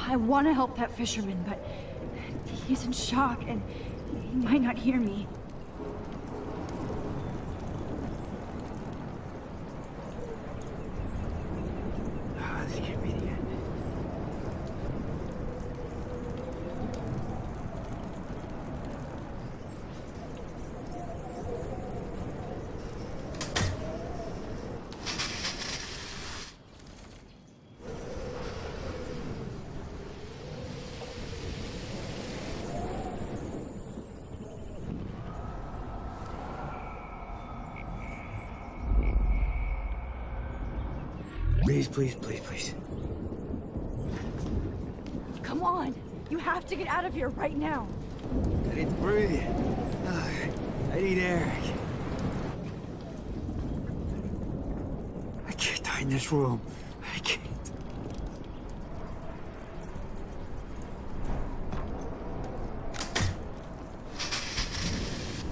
I want to help that fisherman, but he's in shock and he might not hear me. Please, please, please, please. Come on. You have to get out of here right now. I need to breathe. I need air. I can't die in this room. I can't.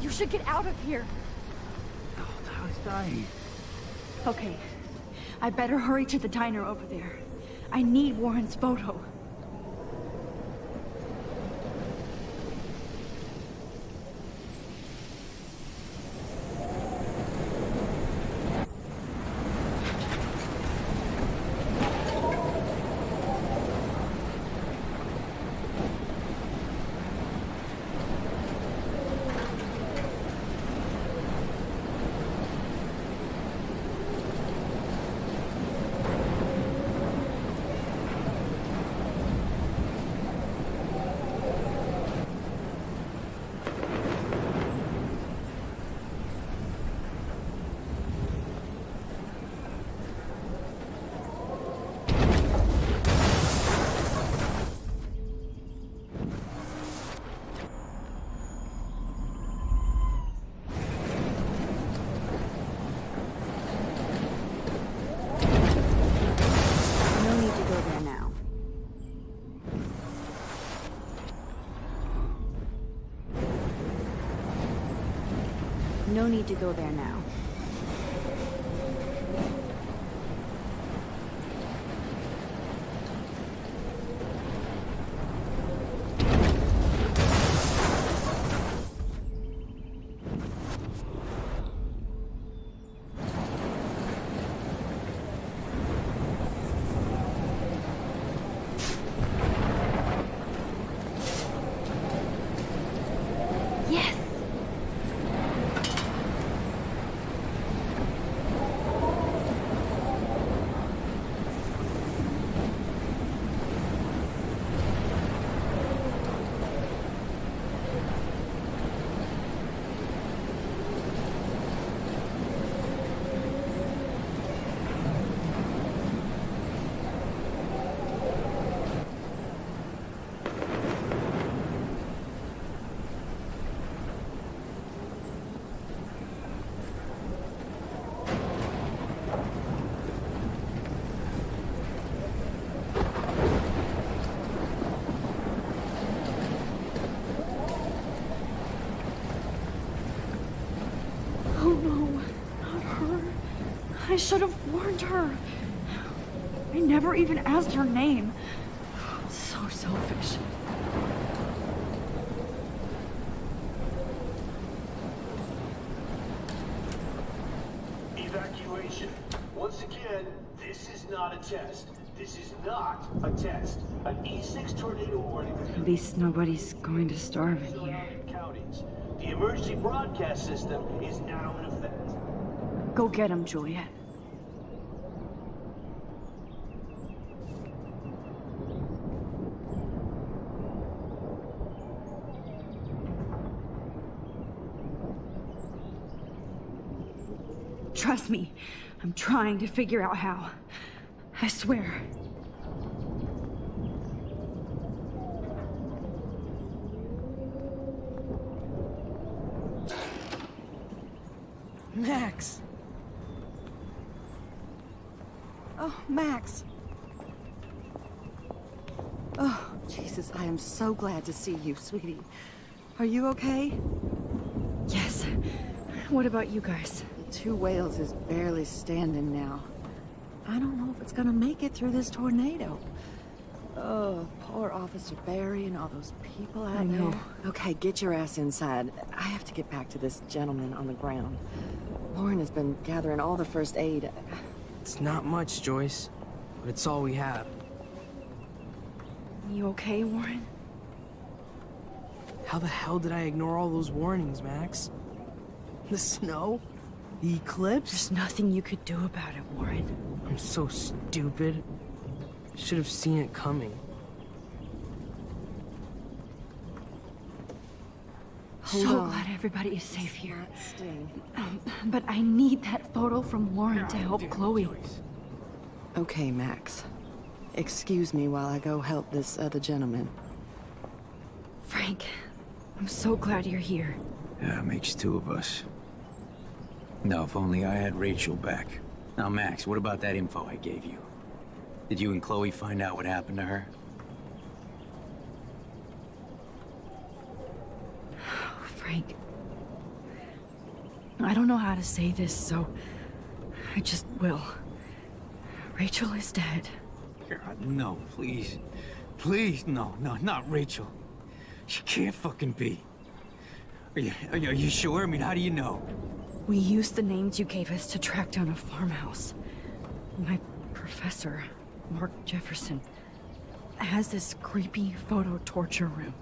You should get out of here. I was dying. Okay. I better hurry to the diner over there. I need Warren's photo. No need to go there now. Yes! Oh no, not her. I should have warned her. I never even asked her name. So selfish. Evacuation. Once again, this is not a test. This is not a test. An E6 tornado warning has been At least nobody's going to starve in here. counties. The emergency broadcast system is now in effect. Go get him, Juliet. Trust me, I'm trying to figure out how. I swear. Max! Oh, Max! Oh, Jesus, I am so glad to see you, sweetie. Are you okay? Yes. What about you guys? The Two Whales is barely standing now. I don't know if it's gonna make it through this tornado. Oh, poor Officer Barry and all those people out I know. there. Okay, get your ass inside. I have to get back to this gentleman on the ground. Warren has been gathering all the first aid. It's not much, Joyce, but it's all we have. You okay, Warren? How the hell did I ignore all those warnings, Max? The snow? The eclipse? There's nothing you could do about it, Warren. I'm so stupid. Should have seen it coming. Hold So on. glad everybody is safe here. Stay. But I need that photo from Warren to help Chloe. Okay, Max. Excuse me while I go help this other gentleman. Frank, I'm so glad you're here. Yeah, makes two of us. No, if only I had Rachel back. Now, Max, what about that info I gave you? Did you and Chloe find out what happened to her? Frank, I don't know how to say this, so I just will. Rachel is dead. God, no, please. Please, no, not Rachel. She can't fucking be. Are you sure? I mean, how do you know? We used the names you gave us to track down a farmhouse. My professor, Mark Jefferson, has this creepy photo torture room.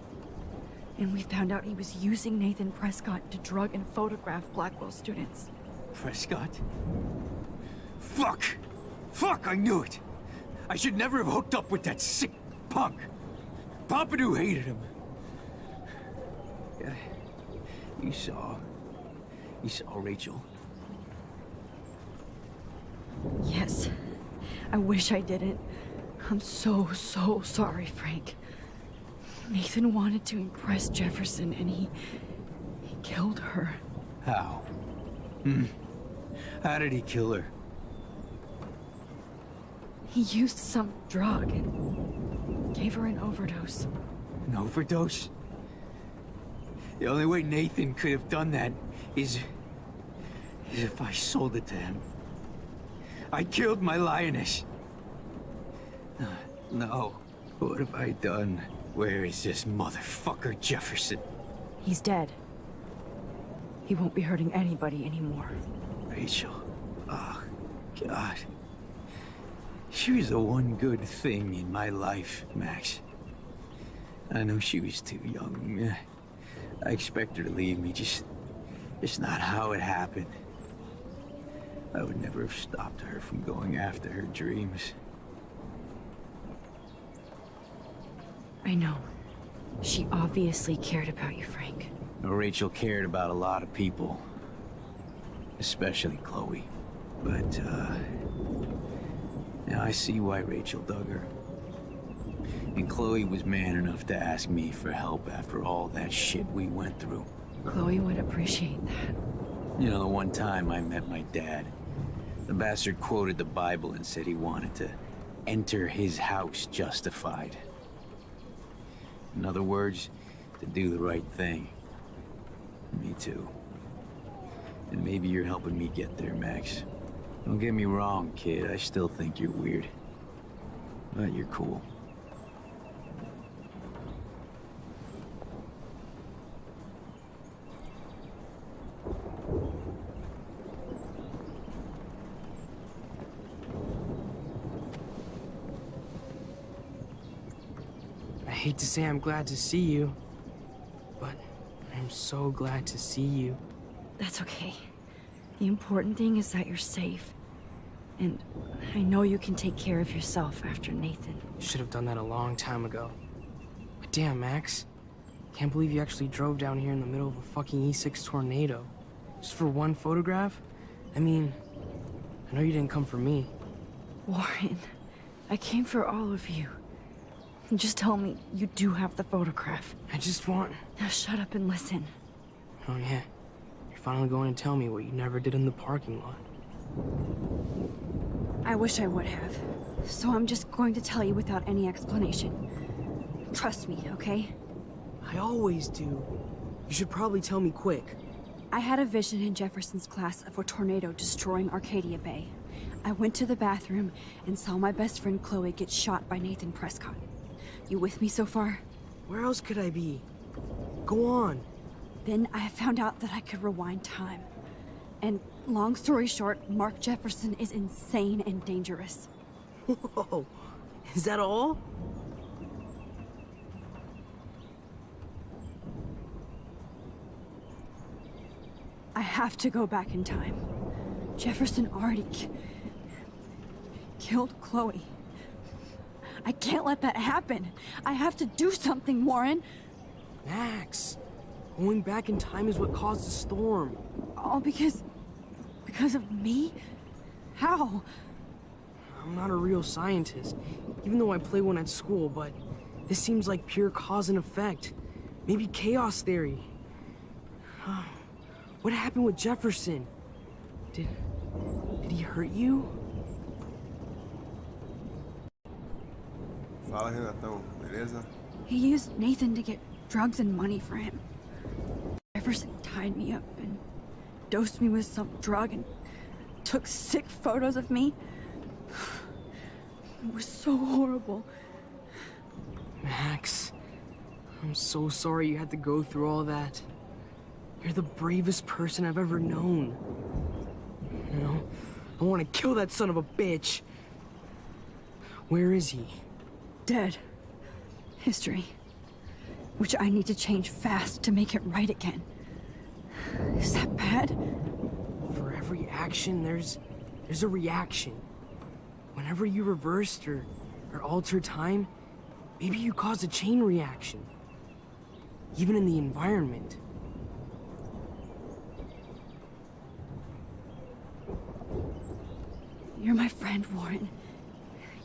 And we found out he was using Nathan Prescott to drug and photograph Blackwell students. Prescott? Fuck! Fuck, I knew it! I should never have hooked up with that sick punk! Pompidou hated him. Yeah, you saw Rachel. Yes. I wish I didn't. I'm so sorry, Frank. Nathan wanted to impress Jefferson, and he killed her. How? How did he kill her? He used some drug and gave her an overdose. An overdose? The only way Nathan could have done that is if I sold it to him. I killed my lioness. No. What have I done? Where is this motherfucker Jefferson? He's dead. He won't be hurting anybody anymore. Rachel. Oh, God. She was the one good thing in my life, Max. I know she was too young. I expect her to leave me, just not how it happened. I would never have stopped her from going after her dreams. I know. She obviously cared about you, Frank. Rachel cared about a lot of people. Especially Chloe. But, now I see why Rachel dug her. And Chloe was man enough to ask me for help after all that shit we went through. Chloe would appreciate that. You know, the one time I met my dad, the bastard quoted the Bible and said he wanted to enter his house justified. In other words, to do the right thing. Me too. And maybe you're helping me get there, Max. Don't get me wrong, kid. I still think you're weird. But you're cool. I hate to say I'm glad to see you, but I'm so glad to see you. That's okay. The important thing is that you're safe. And I know you can take care of yourself after Nathan. Should have done that a long time ago. But damn, Max. Can't believe you actually drove down here in the middle of a fucking E6 tornado. Just for one photograph? I mean, I know you didn't come for me. Warren, I came for all of you. Just tell me you do have the photograph. I just want... Now shut up and listen. Oh yeah. You're finally going to tell me what you never did in the parking lot. I wish I would have. So I'm just going to tell you without any explanation. Trust me, okay? I always do. You should probably tell me quick. I had a vision in Jefferson's class of a tornado destroying Arcadia Bay. I went to the bathroom and saw my best friend Chloe get shot by Nathan Prescott. You with me so far? Where else could I be? Go on. Then I found out that I could rewind time. And long story short, Mark Jefferson is insane and dangerous. Whoa, is that all? I have to go back in time. Jefferson already killed Chloe. I can't let that happen. I have to do something, Warren. Max, going back in time is what caused the storm. All because of me? How? I'm not a real scientist, even though I play one at school, but this seems like pure cause and effect. Maybe chaos theory. What happened with Jefferson? Did he hurt you? Fala, Renatão, beleza? He used Nathan to get drugs and money for him. Jefferson tied me up and dosed me with some drug and took sick photos of me. It was so horrible. Max, I'm so sorry you had to go through all that. You're the bravest person I've ever known. You know, I want to kill that son of a bitch. Where is he? Dead. History. Which I need to change fast to make it right again. Is that bad? For every action, there's a reaction. Whenever you reversed or altered time, maybe you caused a chain reaction. Even in the environment. You're my friend, Warren.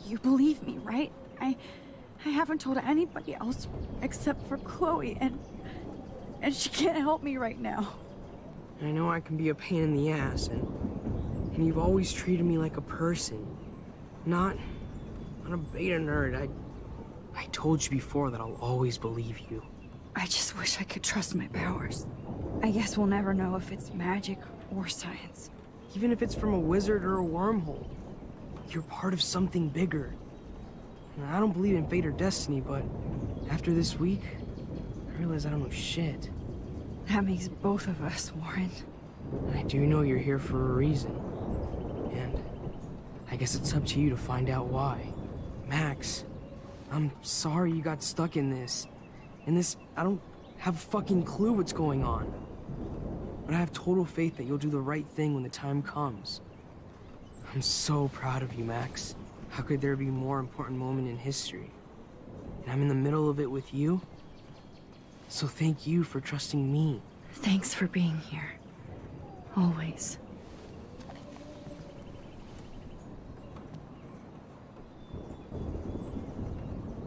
You believe me, right? I haven't told anybody else except for Chloe, and she can't help me right now. I know I can be a pain in the ass, and you've always treated me like a person. Not a beta nerd. I told you before that I'll always believe you. I just wish I could trust my powers. I guess we'll never know if it's magic or science. Even if it's from a wizard or a wormhole, you're part of something bigger. And I don't believe in fate or destiny, but after this week, I realize I don't know shit. That makes both of us, Warren. I do know you're here for a reason. And I guess it's up to you to find out why. Max, I'm sorry you got stuck in this. I don't have a fucking clue what's going on. But I have total faith that you'll do the right thing when the time comes. I'm so proud of you, Max. How could there be a more important moment in history? And I'm in the middle of it with you. So thank you for trusting me. Thanks for being here. Always.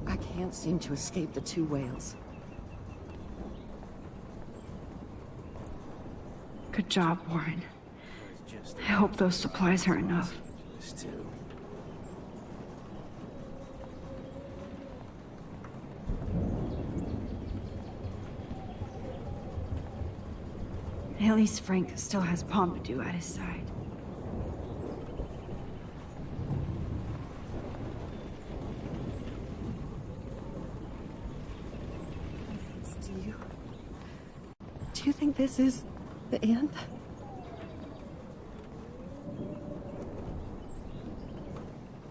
I can't seem to escape the two whales. Good job, Warren. I hope those supplies are enough. At least Frank still has Pompidou at his side. Do you think this is the end?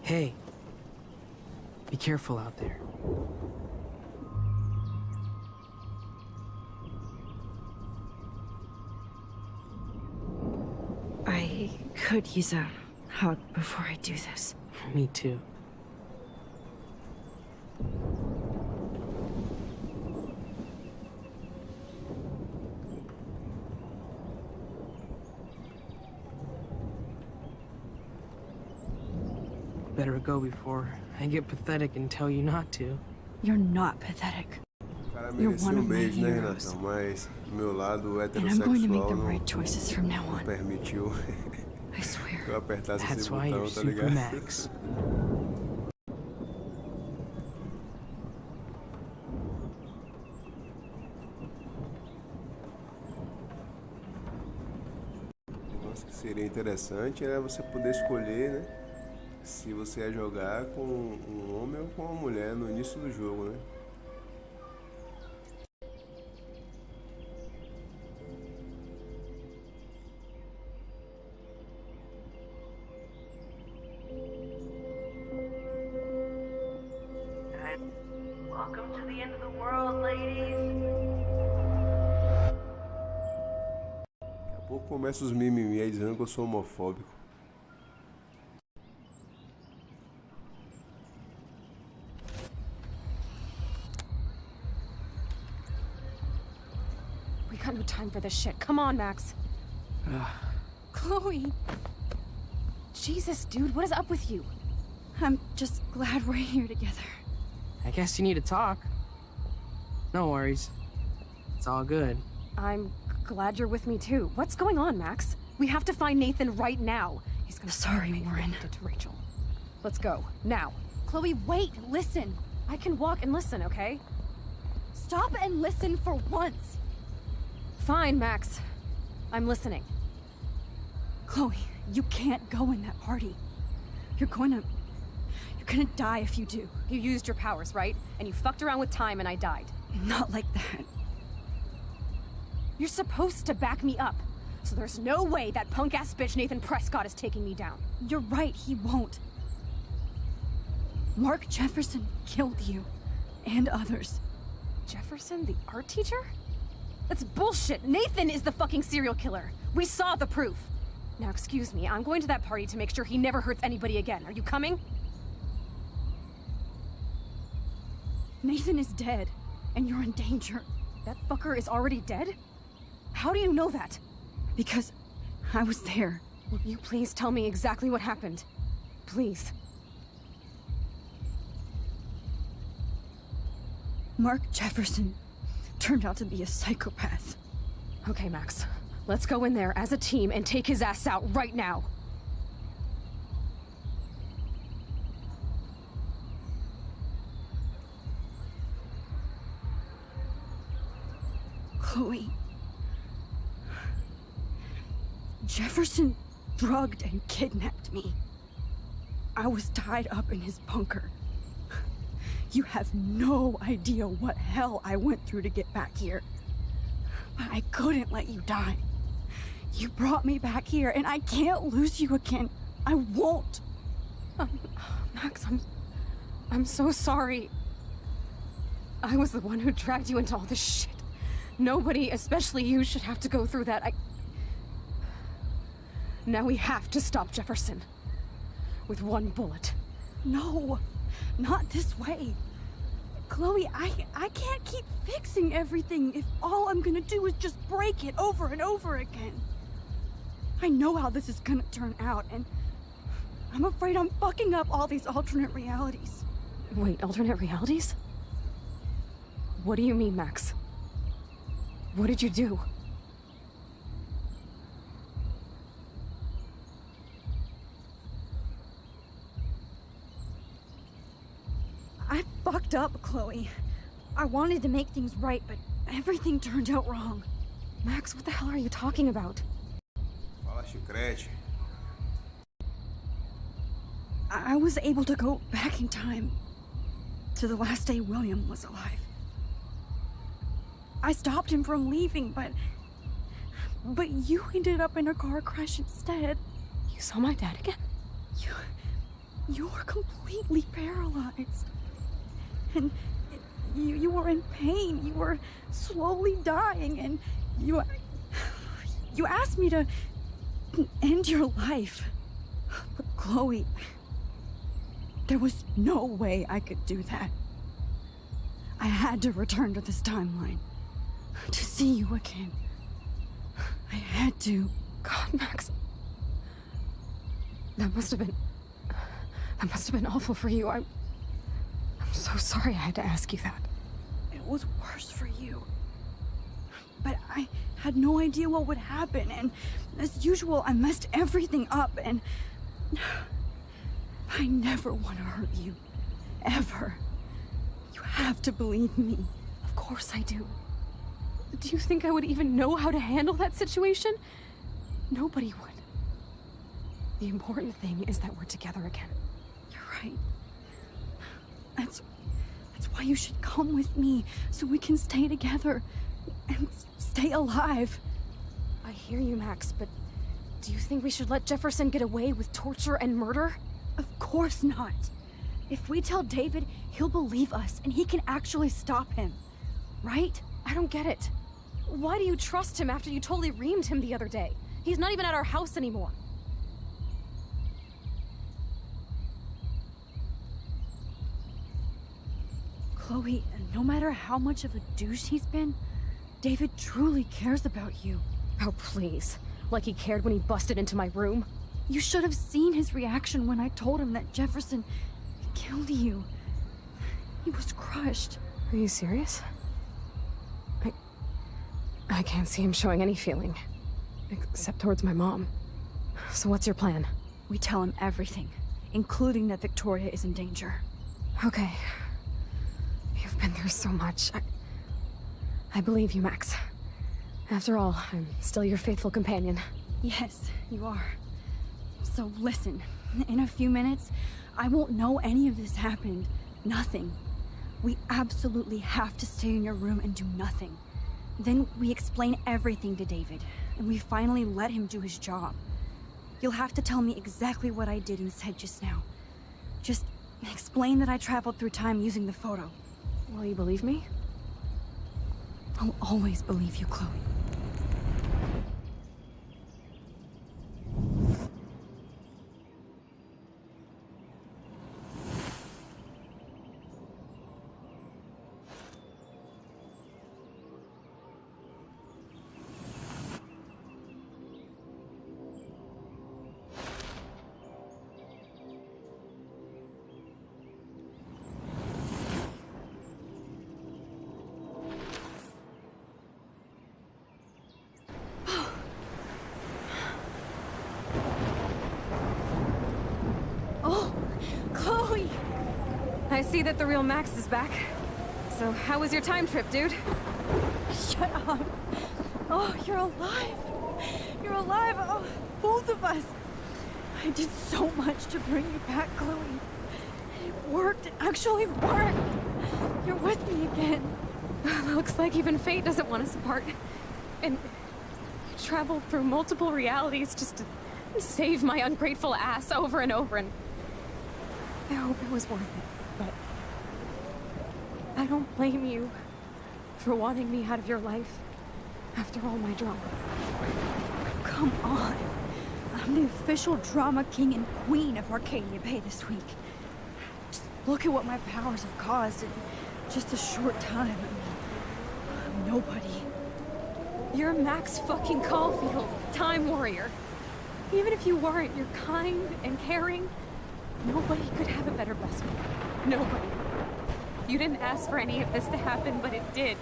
Hey, be careful out there. I could use a hug before I do this. Me too. Better go before I get pathetic and tell you not to. You're not pathetic. Cara, You're merecia one of my beijo, né, heroes. Renatão? Mas do meu lado And I'm going to make the heterossexual right choices from now não on. permitiu I swear. que eu apertasse That's esse why botão, you're tá Super ligado? Max. Nossa, que seria interessante é você poder escolher, né? Se você ia jogar com um homem ou com uma mulher no início do jogo, né? Welcome to the end of the world, ladies. Daqui a pouco começa os mimimi aí dizendo que eu sou homofóbico. We got no time for this shit. Come on, Max. Chloe. Jesus, dude, what is up with you? I'm just glad we're here together. I guess you need to talk. No worries. It's all good. I'm glad you're with me too. What's going on, Max? We have to find Nathan right now. He's gonna Sorry, Warren. to Rachel. Let's go, now. Chloe, wait, listen. I can walk and listen, okay? Stop and listen for once. Fine, Max. I'm listening. Chloe, you can't go in that party. You're gonna die if you do. You used your powers, right? And you fucked around with time and I died. Not like that. You're supposed to back me up. So there's no way that punk-ass bitch Nathan Prescott is taking me down. You're right, he won't. Mark Jefferson killed you. And others. Jefferson, the art teacher? That's bullshit. Nathan is the fucking serial killer. We saw the proof. Now, excuse me, I'm going to that party to make sure he never hurts anybody again. Are you coming? Nathan is dead, and you're in danger. That fucker is already dead? How do you know that? Because I was there. Will you please tell me exactly what happened? Please. Mark Jefferson turned out to be a psychopath. Okay, Max. Let's go in there as a team and take his ass out right now. Chloe. Jefferson drugged and kidnapped me. I was tied up in his bunker. You have no idea what hell I went through to get back here. But I couldn't let you die. You brought me back here, and I can't lose you again. I won't. Max, I'm so sorry. I was the one who dragged you into all this shit. Nobody, especially you, should have to go through that. Now we have to stop Jefferson. With one bullet. No, not this way. Chloe, I can't keep fixing everything if all I'm gonna do is just break it over and over again. I know how this is gonna turn out, and I'm afraid I'm fucking up all these alternate realities. Wait, alternate realities? What do you mean, Max? What did you do? I fucked up, Chloe. I wanted to make things right, but everything turned out wrong. Max, what the hell are you talking about? Fala, Chicrete. I was able to go back in time to the last day William was alive. I stopped him from leaving, but you ended up in a car crash instead. You saw my dad again? You were completely paralyzed. And you were in pain. You were slowly dying, and you asked me to end your life. But Chloe, there was no way I could do that. I had to return to this timeline to see you again. I had to. God, Max. That must have been awful for you. I'm so sorry I had to ask you that. It was worse for you. But I had no idea what would happen, and as usual, I messed everything up, and I never want to hurt you. Ever. You have to believe me. Of course I do. Do you think I would even know how to handle that situation? Nobody would. The important thing is that we're together again. You're right. That's why you should come with me, so we can stay together and stay alive. I hear you, Max, but do you think we should let Jefferson get away with torture and murder? Of course not. If we tell David, he'll believe us, and he can actually stop him. Right? I don't get it. Why do you trust him after you totally reamed him the other day? He's not even at our house anymore. Chloe, no matter how much of a douche he's been, David truly cares about you. Oh, please. Like he cared when he busted into my room? You should have seen his reaction when I told him that Jefferson killed you. He was crushed. Are you serious? I can't see him showing any feeling. Except towards my mom. So what's your plan? We tell him everything, including that Victoria is in danger. Okay. You've been through so much. I believe you, Max. After all, I'm still your faithful companion. Yes, you are. So listen, in a few minutes, I won't know any of this happened. Nothing. We absolutely have to stay in your room and do nothing. Then we explain everything to David, and we finally let him do his job. You'll have to tell me exactly what I did and said just now. Just explain that I traveled through time using the photo. Will you believe me? I'll always believe you, Chloe. I see that the real Max is back. So how was your time trip, dude? Shut up. Oh, you're alive. You're alive. Oh, both of us. I did so much to bring you back, Chloe. It worked. It actually worked. You're with me again. Looks like even fate doesn't want us apart. And you traveled through multiple realities just to save my ungrateful ass over and over, and I hope it was worth it. But I don't blame you for wanting me out of your life after all my drama. Come on. I'm the official drama king and queen of Arcadia Bay this week. Just look at what my powers have caused in just a short time. I'm nobody. You're Max fucking Caulfield, Time Warrior. Even if you weren't, you're kind and caring. Nobody could have a better best friend. Nobody. You didn't ask for any of this to happen, but it did.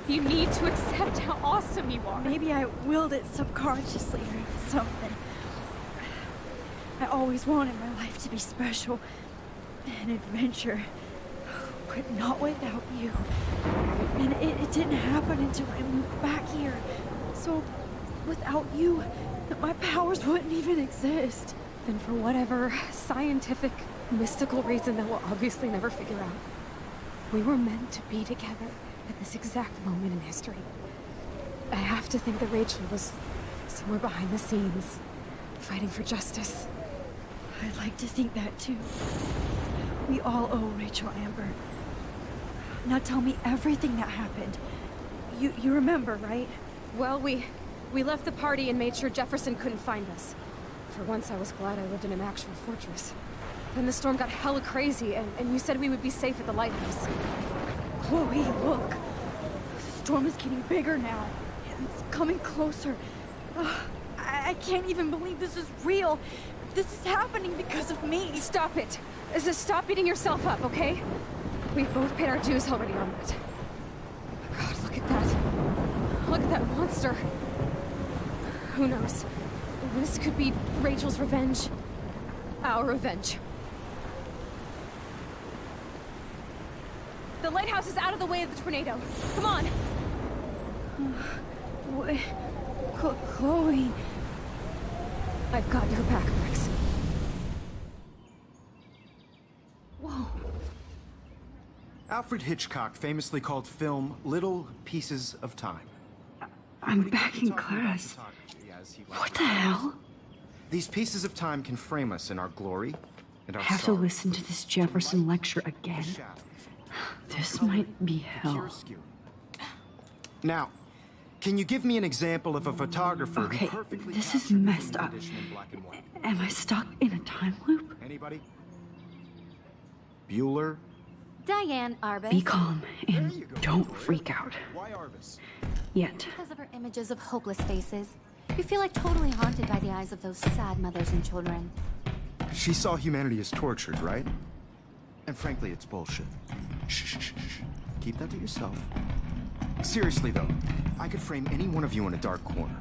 You need to accept how awesome you are. Maybe I willed it subconsciously or something. I always wanted my life to be special. An adventure. But not without you. And it didn't happen until I moved back here. So, without you, my powers wouldn't even exist. And for whatever scientific, mystical reason that we'll obviously never figure out, we were meant to be together at this exact moment in history. I have to think that Rachel was somewhere behind the scenes, fighting for justice. I'd like to think that too. We all owe Rachel Amber. Now tell me everything that happened. You remember, right? Well, we left the party and made sure Jefferson couldn't find us. For once, I was glad I lived in an actual fortress. Then the storm got hella crazy, and you said we would be safe at the lighthouse. Chloe, look. The storm is getting bigger now. It's coming closer. I can't even believe this is real. This is happening because of me. Stop it. Stop beating yourself up, okay? We've both paid our dues already on that. God, look at that. Look at that monster. Who knows? This could be Rachel's revenge. Our revenge. The lighthouse is out of the way of the tornado. Come on! Chloe... I've got your back, Max. Whoa. Alfred Hitchcock famously called film little pieces of time. I'm back in class. What the hell? These pieces of time can frame us in our glory and our I have to listen to this Jefferson lecture again. This might be hell. Now, can you give me an example of a photographer Okay, who perfectly this is captured the messed up. tradition in black and white? Am I stuck in a time loop? Anybody? Bueller? Diane Arbus. Be calm and don't freak out. Why Arbus? Yet. Because of her images of hopeless faces. You feel like totally haunted by the eyes of those sad mothers and children. She saw humanity as tortured, right? And frankly, it's bullshit. Shh, shh, shh, shh. Keep that to yourself. Seriously, though, I could frame any one of you in a dark corner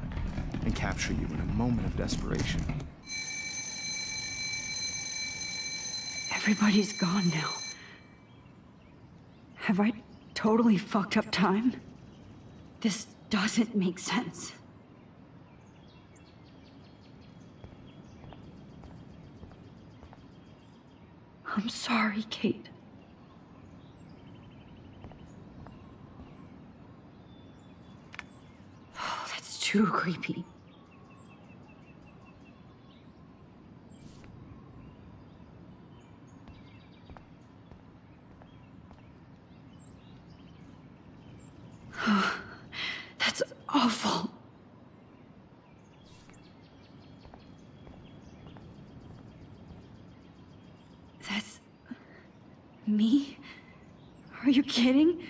and capture you in a moment of desperation. Everybody's gone now. Have I totally fucked up time? This doesn't make sense. I'm sorry, Kate. Oh, that's too creepy. That's awful. That's me? Are you kidding?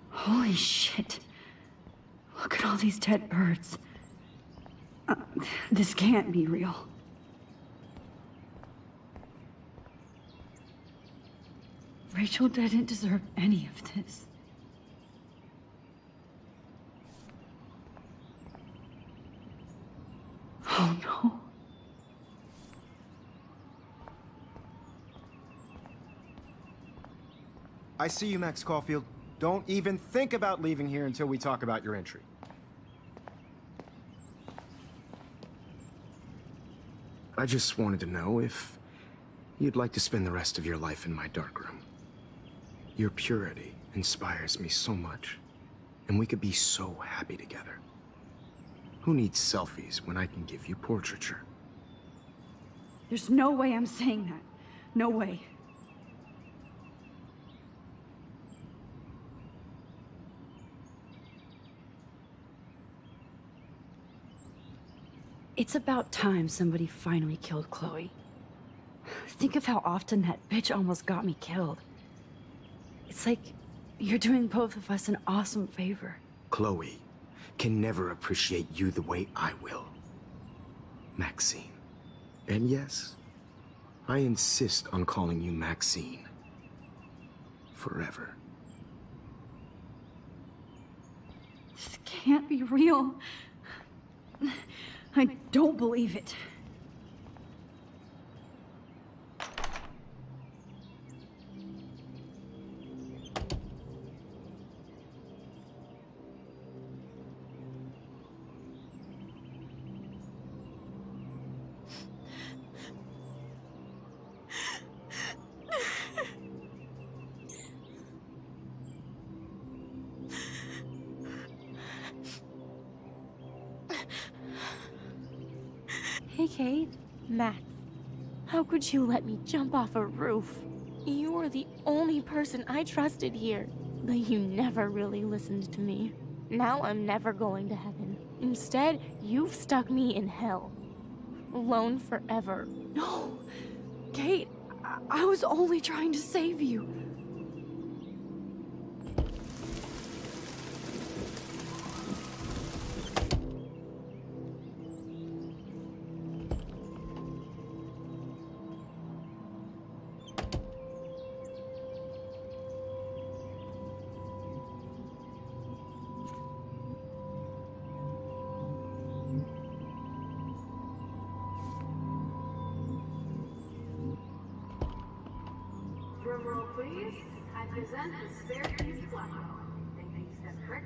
Holy shit. Look at all these dead birds. This can't be real. Rachel didn't deserve any of this. Oh no. I see you, Max Caulfield. Don't even think about leaving here until we talk about your entry. I just wanted to know if you'd like to spend the rest of your life in my darkroom. Your purity inspires me so much, and we could be so happy together. Who needs selfies when I can give you portraiture? There's no way I'm saying that. No way. It's about time somebody finally killed Chloe. Think of how often that bitch almost got me killed. It's like you're doing both of us an awesome favor. Chloe can never appreciate you the way I will, Maxine. And yes, I insist on calling you Maxine. Forever. This can't be real. I don't believe it. Hey, Kate. Max, how could you let me jump off a roof? You were the only person I trusted here, but you never really listened to me. Now I'm never going to heaven. Instead, you've stuck me in hell. Alone forever. No! Kate, I was only trying to save you. Drumroll, please. I present the spare piece platform. Think that's correct?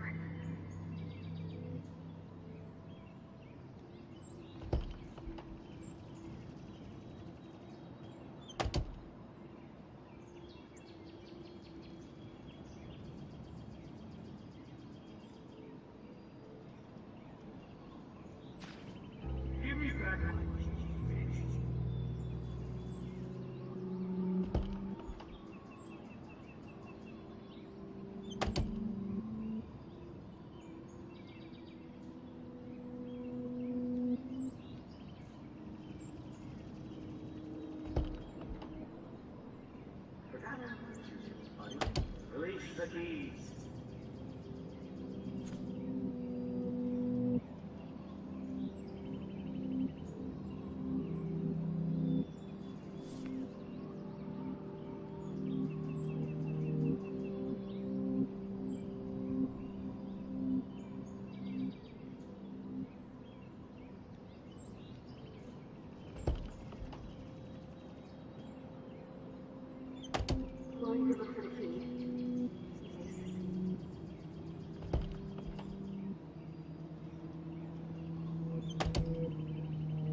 Give me back my vídeos aqui. Going to look for the key.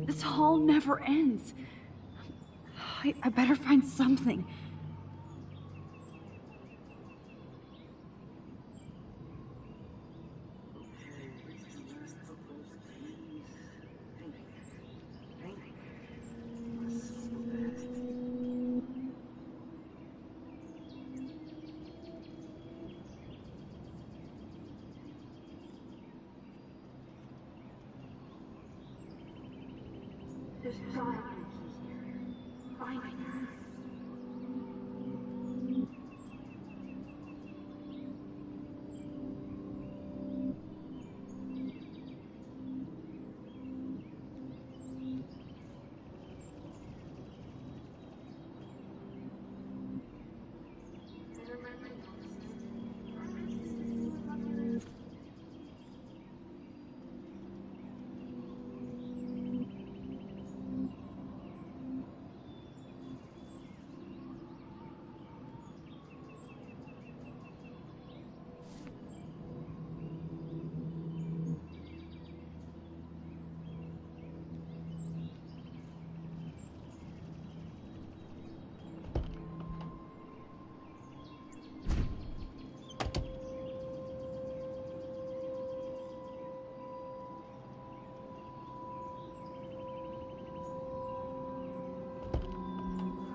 This hall never ends. I better find something. There's gotta be a key here. Find it.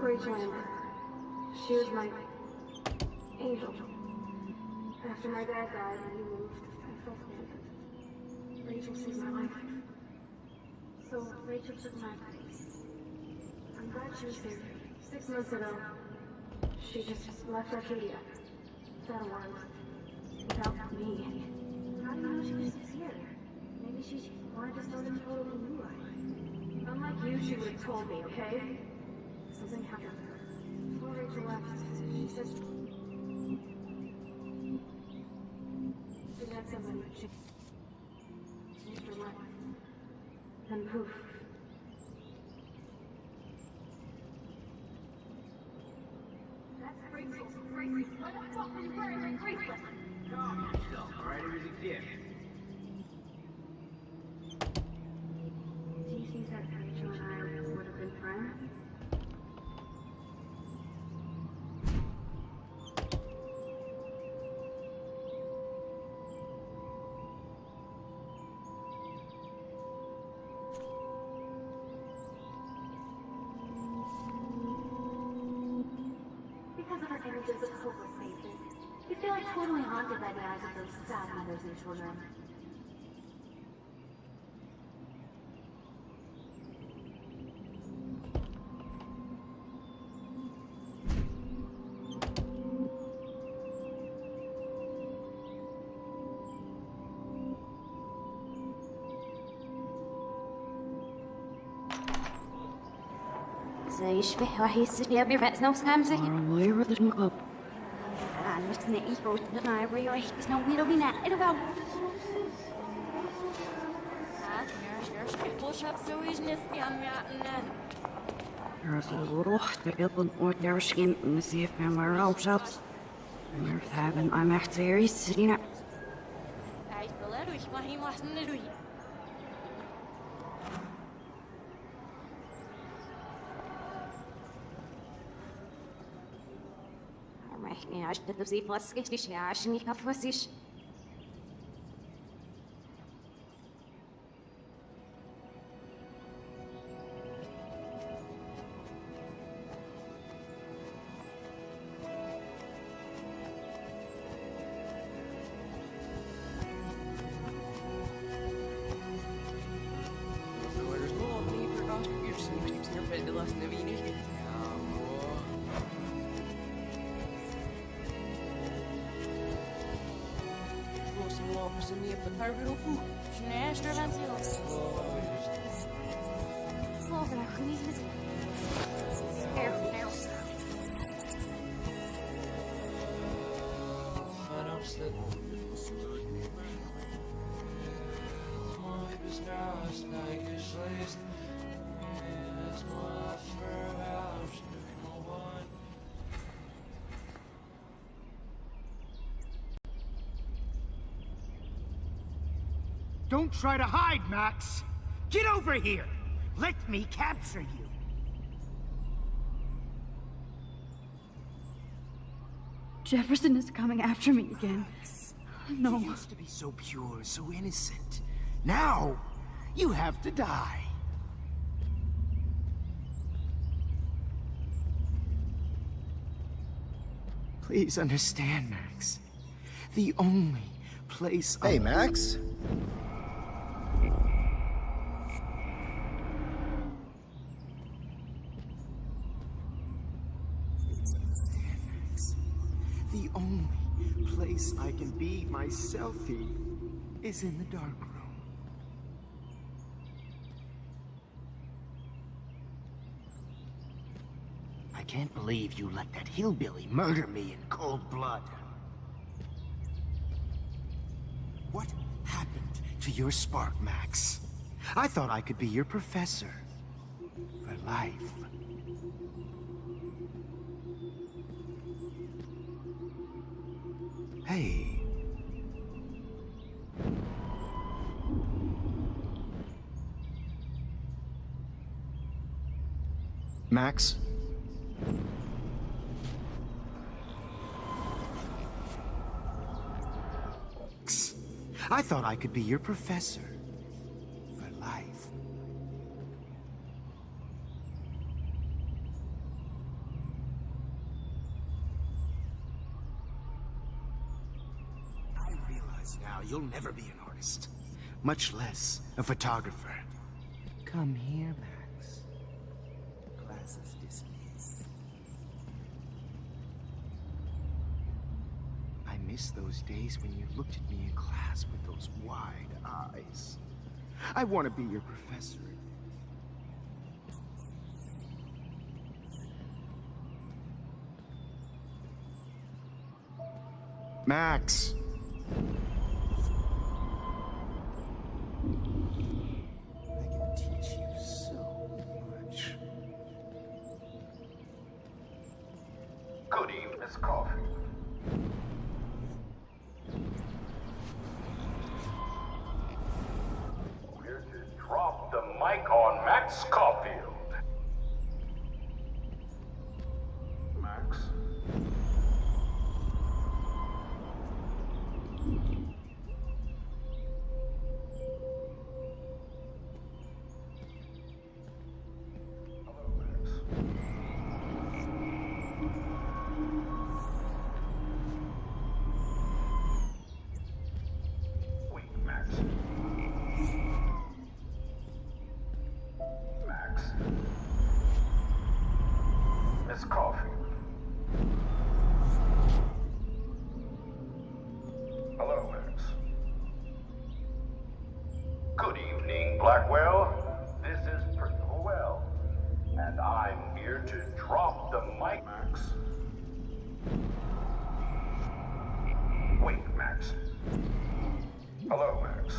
Rachel Amber. She was my angel. After my dad died and we moved, I felt abandoned. Rachel saved my life. So Rachel took my place. I'm glad she was there. 6 months ago, she just left Arcadia. Without a word. Without me. How do you know she was just here? Maybe she wanted to start a totally new life. Unlike you, she would have told me, okay? Something happened. Before Rachel left, she said she had somebody who changed her life. Then poof. That's Rachel. What the fuck are you wearing like Rachel? Calm yourself, alright? Everything's a gift. Do you think that Rachel and I would have been friends? Because of our images of hopeless faces, we feel like totally haunted by the eyes of those sad mothers and children. زي يشبه وحيس يا بيرفع سنو سكامزي Where did we go? أنا بس نقي فوت أنا بريح بس نو ميلو بينا إلو باو There's a little little more there skin in the sea from our old shops. And there's having I'm actually sitting up. يعني عشت تبزي فاسكش عشان يكفسيش seria beter o fou. Je n'ai pas d'intervention. Slogan, I couldn't even... There. Don't try to hide, Max! Get over here! Let me capture you! Jefferson is coming after me again. No. You used to be so pure, so innocent. Now, you have to die. Please understand, Max. The only place Hey, Max. Please understand, Max. The only place I can be myself is in the dark room. I can't believe you let that hillbilly murder me in cold blood. What happened to your spark, Max? I thought I could be your professor for life. Hey. Max? I thought I could be your professor for life. I realize now you'll never be an artist, much less a photographer. Come here, Max. Class is dismissed. I miss those days when you looked at me in class with those wide eyes. I want to be your professor. Max. I can teach you so much. Good evening, Miss Coffee. We're to drop the mic on Max Caulfield. Max? Miss Coffee. Hello, Max. Good evening, Blackwell. This is Principal Well, and I'm here to drop the mic, Max. Wait, Max. Hello, Max.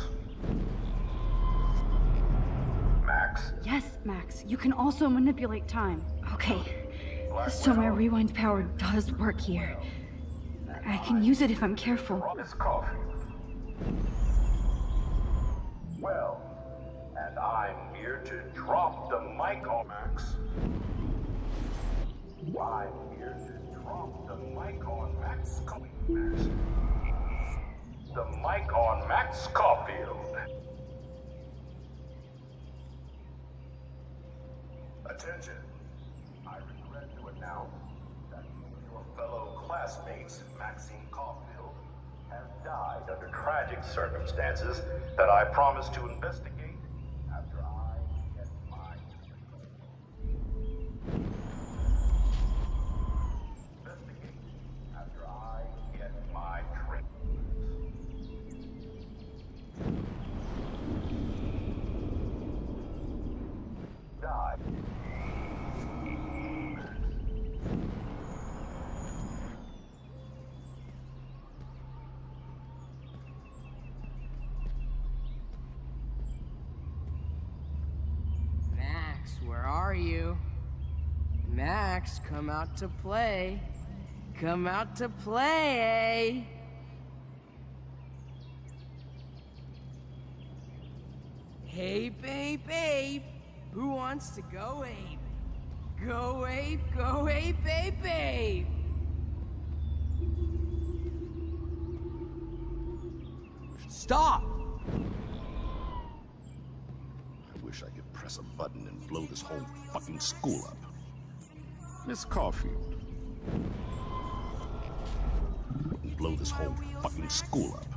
Max? Yes, Max. You can also manipulate time. Okay. So my rewind power does work here. I can use it if I'm careful. Miss Coffee. Well, and I'm here to drop the mic on Max. I'm here to drop the mic on Max Caulfield. The mic on Max Caulfield. Attention. I regret to announce that your fellow classmates, Maxine Caulfield, have died under tragic circumstances that I promise to investigate after I get my... Investigate after I get my training. Max, come out to play. Come out to play, eh? Hey, babe, babe. Who wants to go ape? Go ape, babe, babe. Stop! I wish I could press a button and blow this whole fucking school up. Miss Caulfield. Blow this whole fucking school up.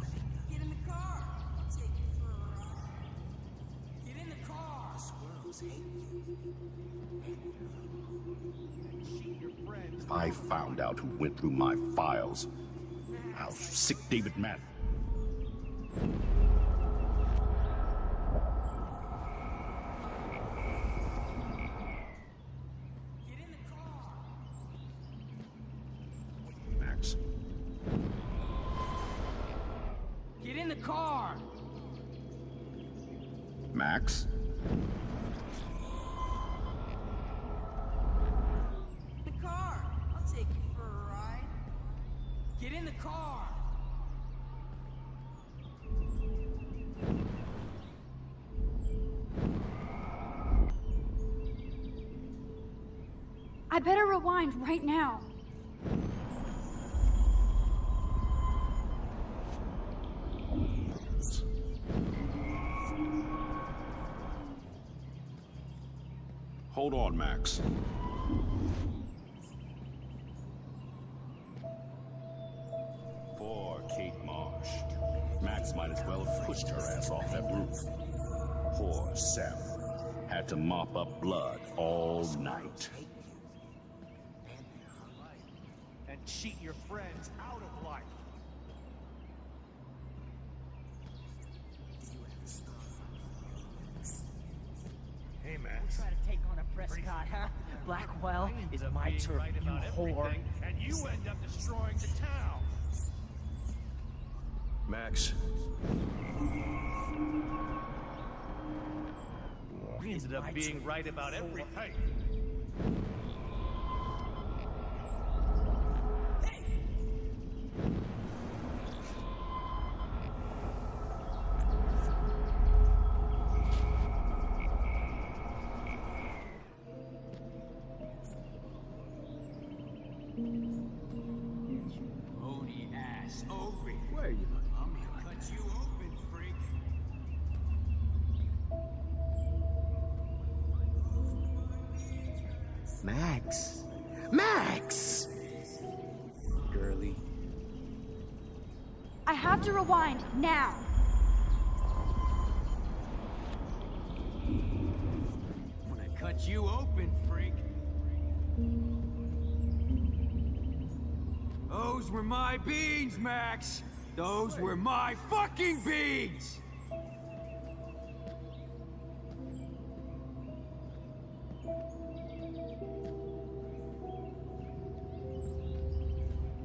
If I found out who went through my files, I'll sick David Matt. Max. Get in the car! Max? The car! I'll take you for a ride. Get in the car! I better rewind right now. Hold on, Max. Poor Kate Marsh. Max might as well have pushed her ass off that roof. Poor Sarah. Had to mop up blood all night. And cheat your friends out of life. Hey, Max. Try to take on a Prescott, huh? Blackwell is my turf, Right you about whore. everything, and you end up destroying the town. Max. You ended up being right about everything. Pony ass over here. Where are you? I'm gonna cut you open, freak. Max. Max! Girly. I have to rewind now. When I cut you open, freak. Those were my beans, Max. Those were my fucking beans.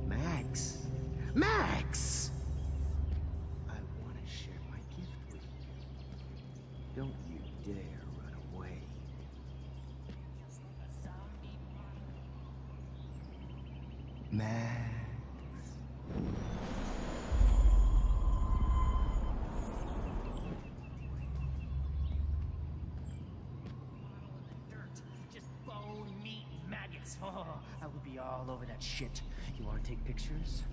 Max. Max! I want to share my gift with you. Don't you dare run away. Max. Just bone, meat, maggots. Oh, I would be all over that shit. You want to take pictures?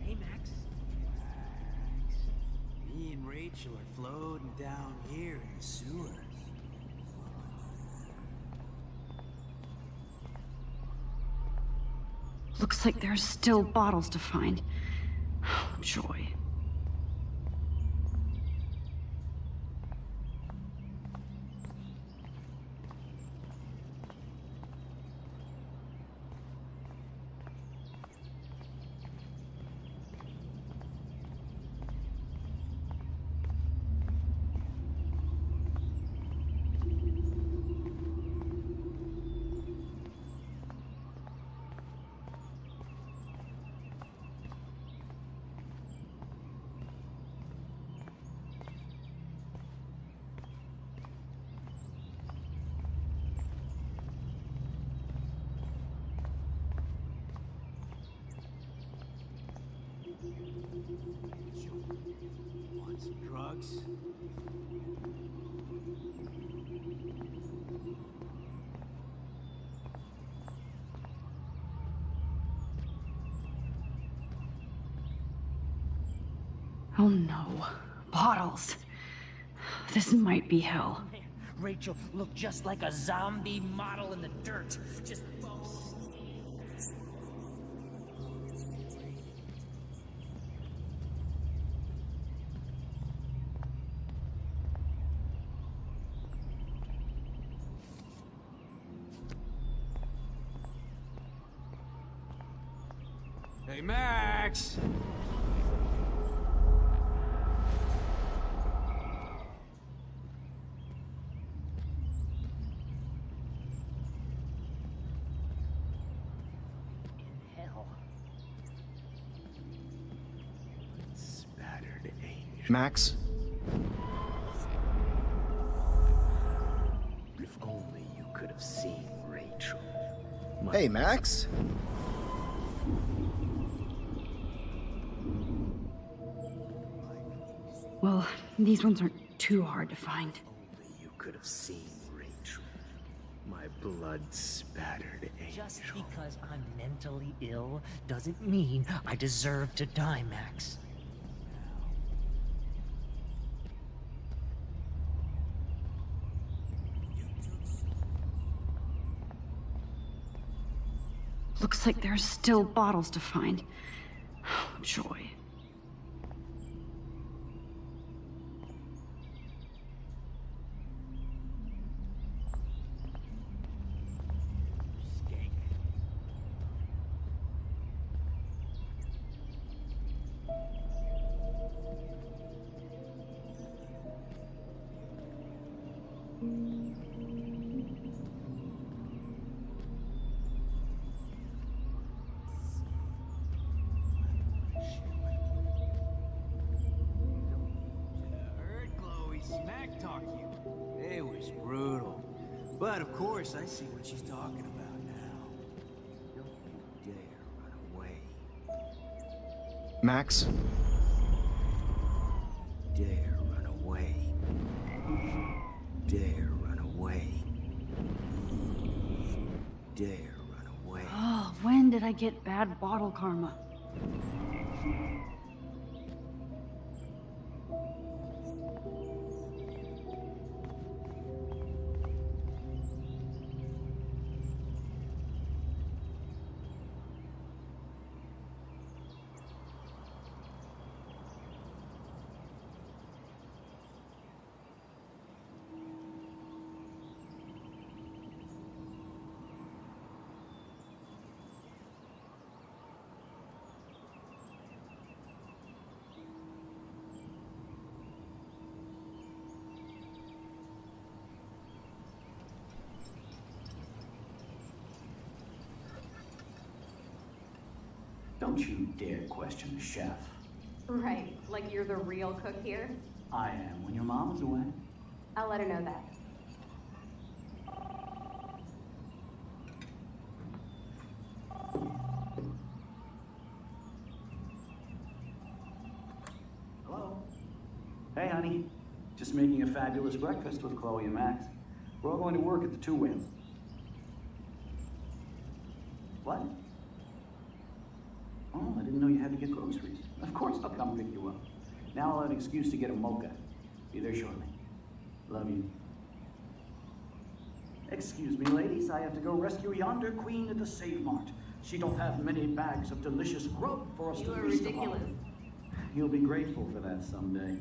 Hey, Max. Me and Rachel are floating down here in the sewers. Looks like there's still bottles to find. Oh, joy. Want some drugs? Oh no. Bottles. This might be hell. Rachel looked just like a zombie model in the dirt. Just Hey, Max! hell. Spattered angel. Max? If only you could have seen Rachel. Hey, Max? Well, these ones aren't too hard to find. Only you could have seen Rachel. My blood-spattered angel. Just because I'm mentally ill doesn't mean I deserve to die, Max. Looks like there's still bottles to find. Oh, joy. Smack-talk you. It was brutal. But of course, I see what she's talking about now. Don't you dare run away. Max? Dare run away. Dare run away. Dare run away. Oh, when did I get bad bottle karma? Don't you dare question the chef. Right, like you're the real cook here? I am when your mom is away. I'll let her know that. Hello? Hey, honey. Just making a fabulous breakfast with Chloe and Max. We're all going to work at the Two Wheel. What? Oh, I didn't know you had to get groceries. Of course I'll come pick you up. Now I'll have an excuse to get a mocha. Be there shortly. Love you. Excuse me, ladies. I have to go rescue yonder queen at the Save Mart. She don't have many bags of delicious grub for us to feast upon. You'll be grateful for that someday.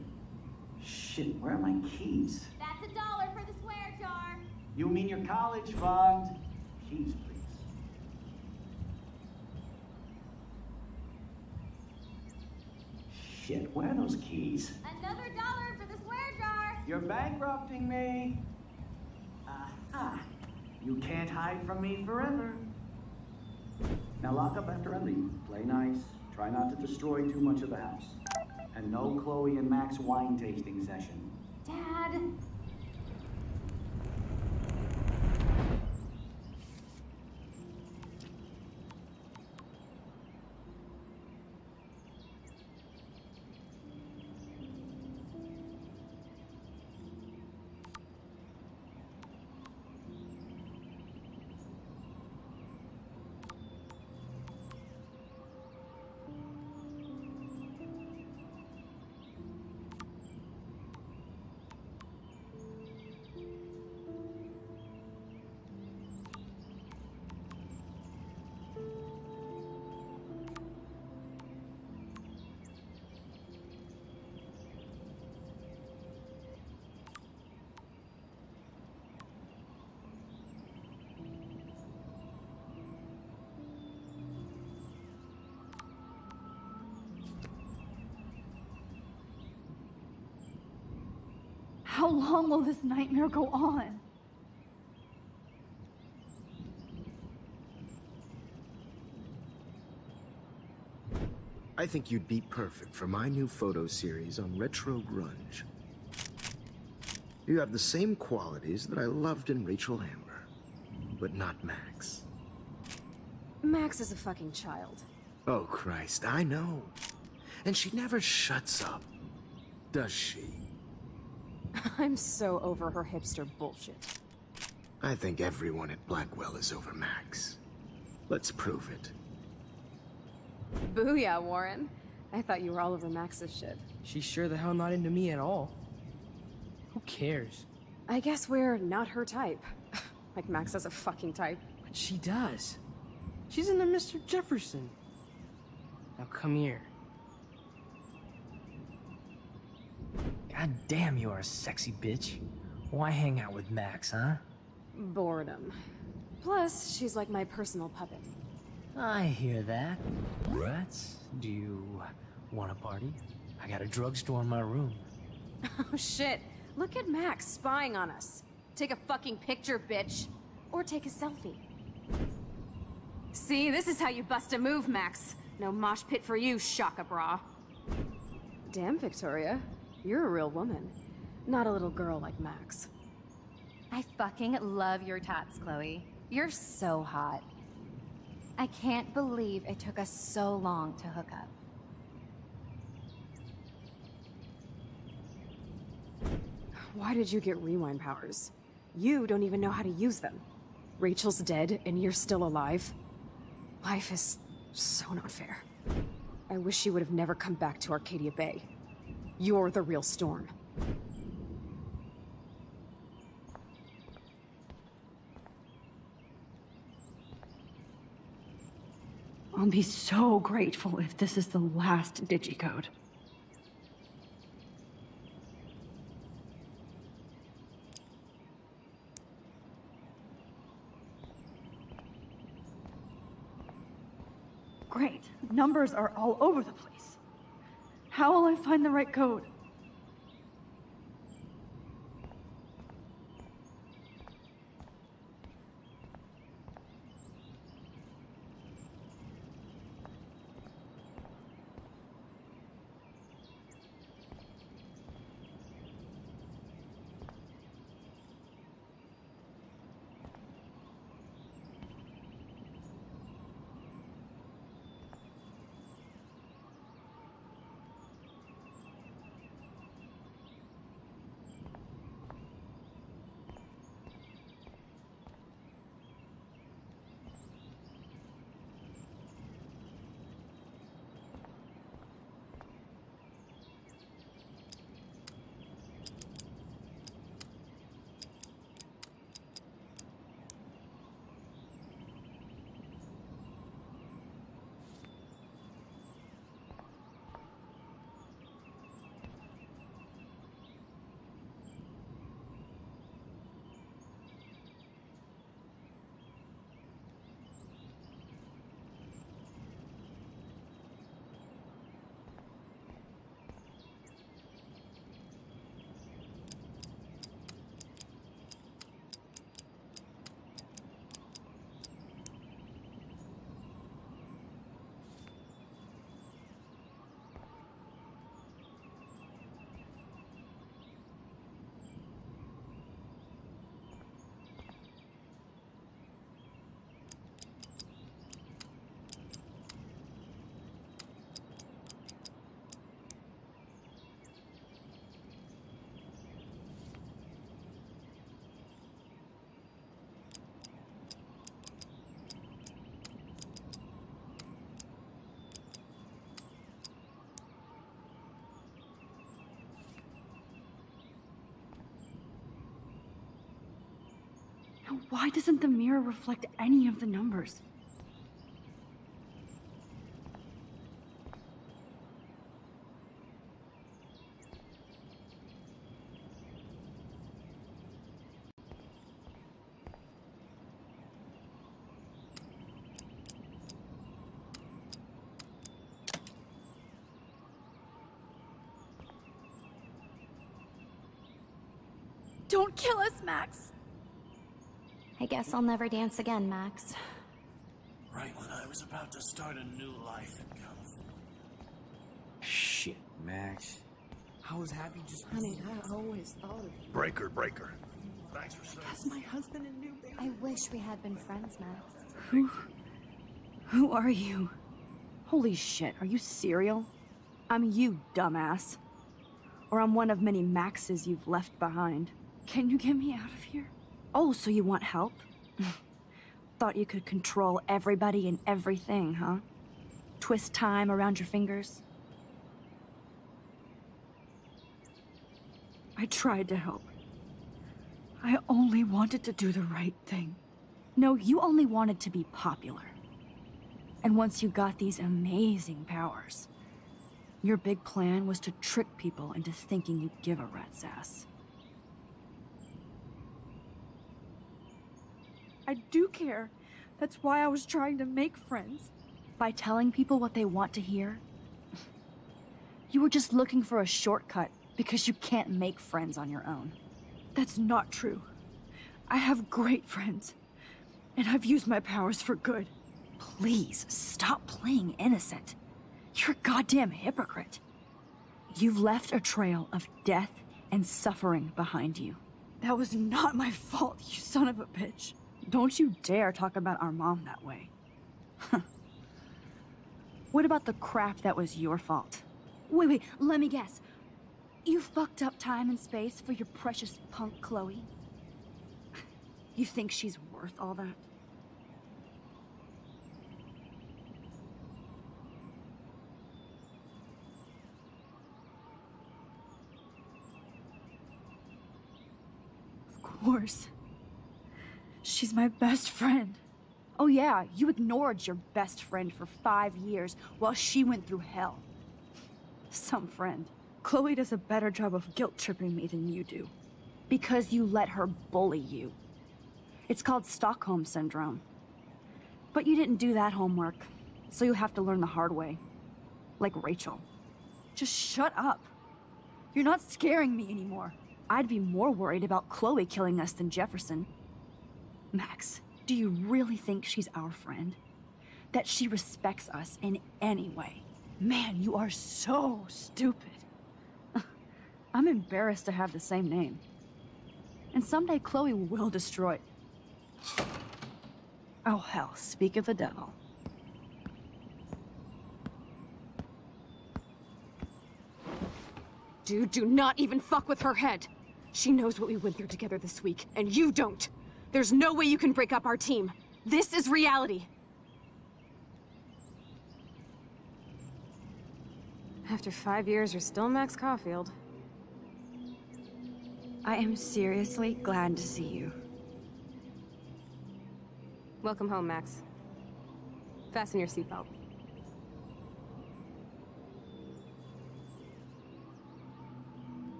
Shit, where are my keys? That's $1 for the swear jar. You mean your college fund? Keys, please. Shit, where are those keys? Another $1 for the swear jar. You're bankrupting me. Aha. You can't hide from me forever. Now lock up after I leave. Play nice. Try not to destroy too much of the house. And no Chloe and Max wine tasting session. Dad. How long will this nightmare go on? I think you'd be perfect for my new photo series on retro grunge. You have the same qualities that I loved in Rachel Amber, but not Max. Max is a fucking child. Oh, Christ, I know. And she never shuts up, does she? I'm so over her hipster bullshit. I think everyone at Blackwell is over Max. Let's prove it. Booyah, Warren. I thought you were all over Max's shit. She's sure the hell not into me at all. Who cares? I guess we're not her type. Like Max has a fucking type. But she does. She's into Mr. Jefferson. Now come here. God damn, you are a sexy bitch. Why hang out with Max, huh? Boredom. Plus, she's like my personal puppet. I hear that. Rats, do you want a party? I got a drugstore in my room. Oh shit. Look at Max spying on us. Take a fucking picture, bitch. Or take a selfie. See, this is how you bust a move, Max. No mosh pit for you, Shaka Bra. Damn, Victoria. You're a real woman. Not a little girl like Max. I fucking love your tats, Chloe. You're so hot. I can't believe it took us so long to hook up. Why did you get rewind powers? You don't even know how to use them. Rachel's dead and you're still alive. Life is so not fair. I wish she would have never come back to Arcadia Bay. You're the real Storm. I'll be so grateful if this is the last digicode. Great. Numbers are all over the place. How will I find the right code? Now, why doesn't the mirror reflect any of the numbers? Don't kill us, Max! I guess I'll never dance again, Max. Right when I was about to start a new life in California. Shit, Max. I was happy just... Honey, I always thought of you. Breaker. Thanks for saying. That's my husband and new baby. I wish we had been friends, Max. Who are you? Holy shit, are you serial? I'm you, dumbass. Or I'm one of many Maxes you've left behind. Can you get me out of here? Oh, so you want help? Thought you could control everybody and everything, huh? Twist time around your fingers? I tried to help. I only wanted to do the right thing. No, you only wanted to be popular. And once you got these amazing powers, your big plan was to trick people into thinking you'd give a rat's ass. I do care. That's why I was trying to make friends. By telling people what they want to hear. You were just looking for a shortcut because you can't make friends on your own. That's not true. I have great friends, and I've used my powers for good. Please, stop playing innocent. You're a goddamn hypocrite. You've left a trail of death and suffering behind you. That was not my fault, you son of a bitch. Don't you dare talk about our mom that way. What about the crap that was your fault? Wait, let me guess. You fucked up time and space for your precious punk Chloe? You think she's worth all that? Of course. She's my best friend. Oh yeah, you ignored your best friend for 5 years while she went through hell. Some friend. Chloe does a better job of guilt-tripping me than you do. Because you let her bully you. It's called Stockholm Syndrome. But you didn't do that homework, so you have to learn the hard way. Like Rachel. Just shut up. You're not scaring me anymore. I'd be more worried about Chloe killing us than Jefferson. Max, do you really think she's our friend? That she respects us in any way? Man, you are so stupid. I'm embarrassed to have the same name. And someday Chloe will destroy it. Oh hell, speak of the devil. Dude, do not even fuck with her head. She knows what we went through together this week, and you don't. There's no way you can break up our team. This is reality. After 5 years, you're still Max Caulfield. I am seriously glad to see you. Welcome home, Max. Fasten your seatbelt.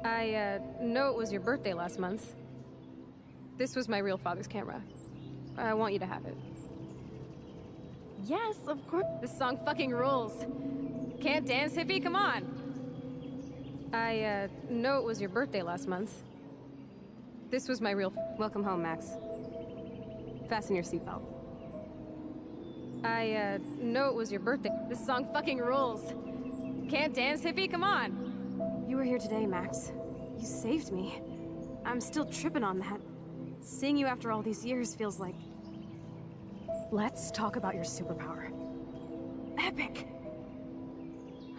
I know it was your birthday last month. This was my real father's camera. I want you to have it. Yes, of course. This song fucking rules. Can't dance, hippie? Come on. I know it was your birthday last month. This was my real... Welcome home, Max. Fasten your seatbelt. I know it was your birthday. This song fucking rules. Can't dance, hippie? Come on. You were here today, Max. You saved me. I'm still tripping on that. Seeing you after all these years feels like... Let's talk about your superpower. Epic!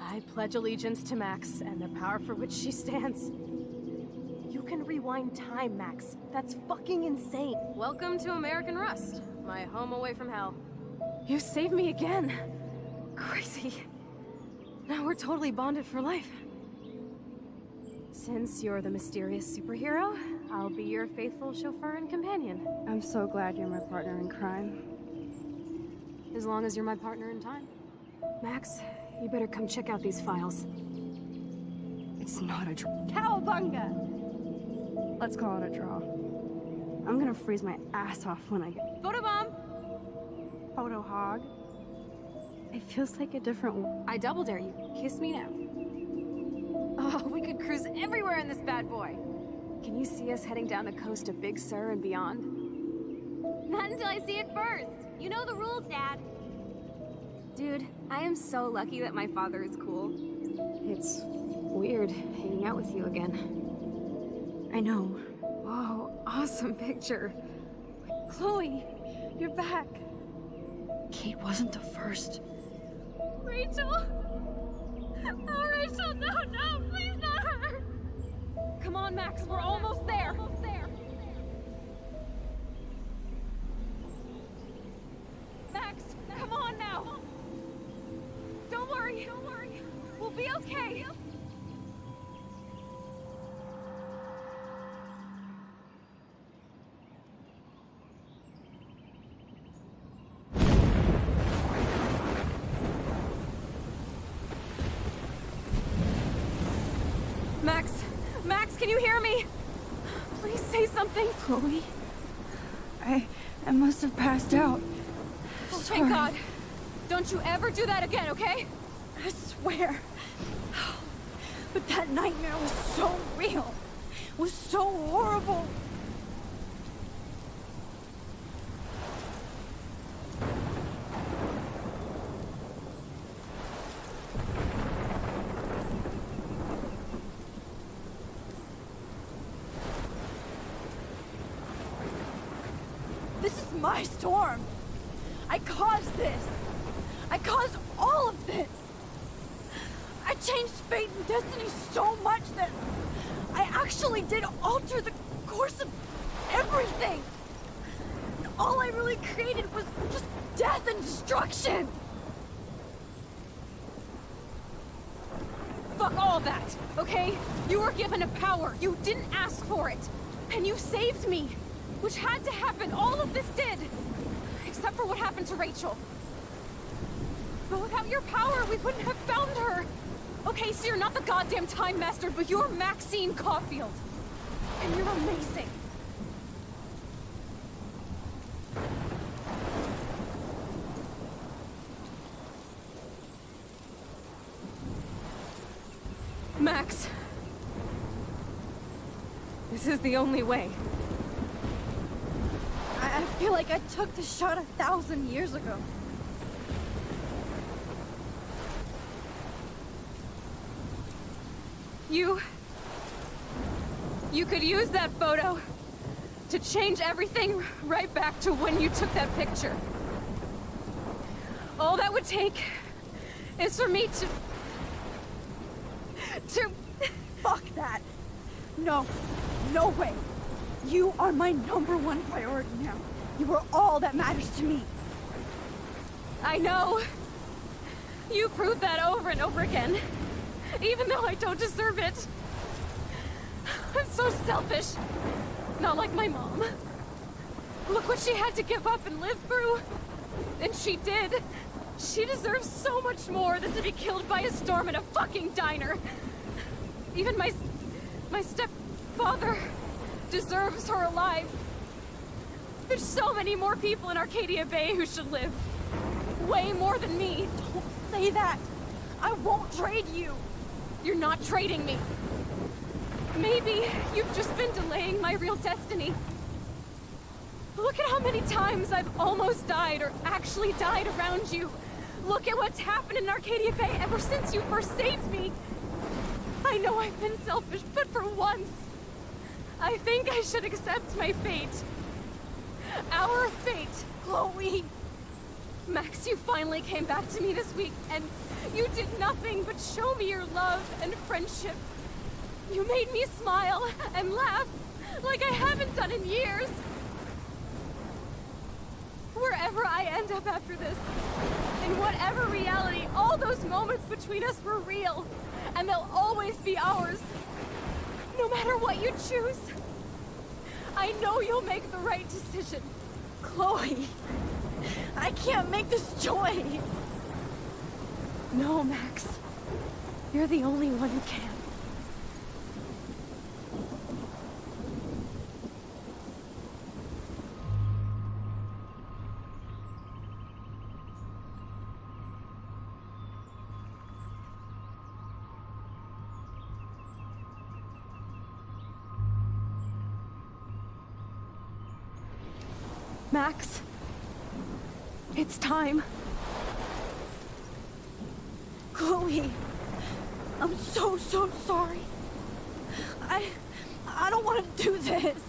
I pledge allegiance to Max and the power for which she stands. You can rewind time, Max. That's fucking insane. Welcome to American Rust, my home away from hell. You saved me again. Crazy. Now we're totally bonded for life. Since you're the mysterious superhero, I'll be your faithful chauffeur and companion. I'm so glad you're my partner in crime. As long as you're my partner in time. Max, you better come check out these files. It's not a draw. Cowabunga! Let's call it a draw. I'm gonna freeze my ass off when I get... Photobomb! Photo hog. It feels like a different... I double dare you. Kiss me now. cameras everywhere in this bad boy. Can you see us heading down the coast to Big Sur and beyond? Not until I see it first. You know the rules, Dad. Dude, I am so lucky that my father is cool. It's weird hanging out with you again. I know. Whoa, awesome picture. Chloe, you're back. Kate wasn't the first. Rachel? Oh, Rachel, no, please not her. Come on, Max, we're almost there. Max, come on now. Don't worry. We'll be okay. Max, can you hear me? Please say something. Chloe? I must have passed out. Oh, Sorry. thank God. Don't you ever do that again, okay? I swear. But that nightmare was so real. Was so horrible. This is my storm. I caused this. I caused all of this. I changed fate and destiny so much that I actually did alter the course of everything. And all I really created was just death and destruction. Fuck all that, okay? You were given a power. You didn't ask for it. And you saved me. Which had to happen. All of this did. Except for what happened to Rachel. But without your power, we wouldn't have found her. Okay, so you're not the goddamn Time Master, but you're Maxine Caulfield. And you're amazing. Max. This is the only way. I feel like I took the shot 1,000 years ago. You could use that photo to change everything right back to when you took that picture. All that would take is for me to... Fuck that. No way. You are my #1 priority now. You are all that matters to me. I know. You proved that over and over again. Even though I don't deserve it. I'm so selfish. Not like my mom. Look what she had to give up and live through. And she did. She deserves so much more than to be killed by a storm in a fucking diner. Even my stepfather deserves her alive. There's so many more people in Arcadia Bay who should live. Way more than me. Don't say that. I won't trade you. You're not trading me. Maybe you've just been delaying my real destiny. Look at how many times I've almost died or actually died around you. Look at what's happened in Arcadia Bay ever since you first saved me. I know I've been selfish, but for once, I think I should accept my fate. Our fate, Chloe. Max, you finally came back to me this week, and you did nothing but show me your love and friendship. You made me smile and laugh like I haven't done in years. Wherever I end up after this, in whatever reality, all those moments between us were real, and they'll always be ours. No matter what you choose, I know you'll make the right decision. Chloe, I can't make this choice. No, Max. You're the only one who can. Max. It's time. Chloe, I'm so sorry. I don't want to do this.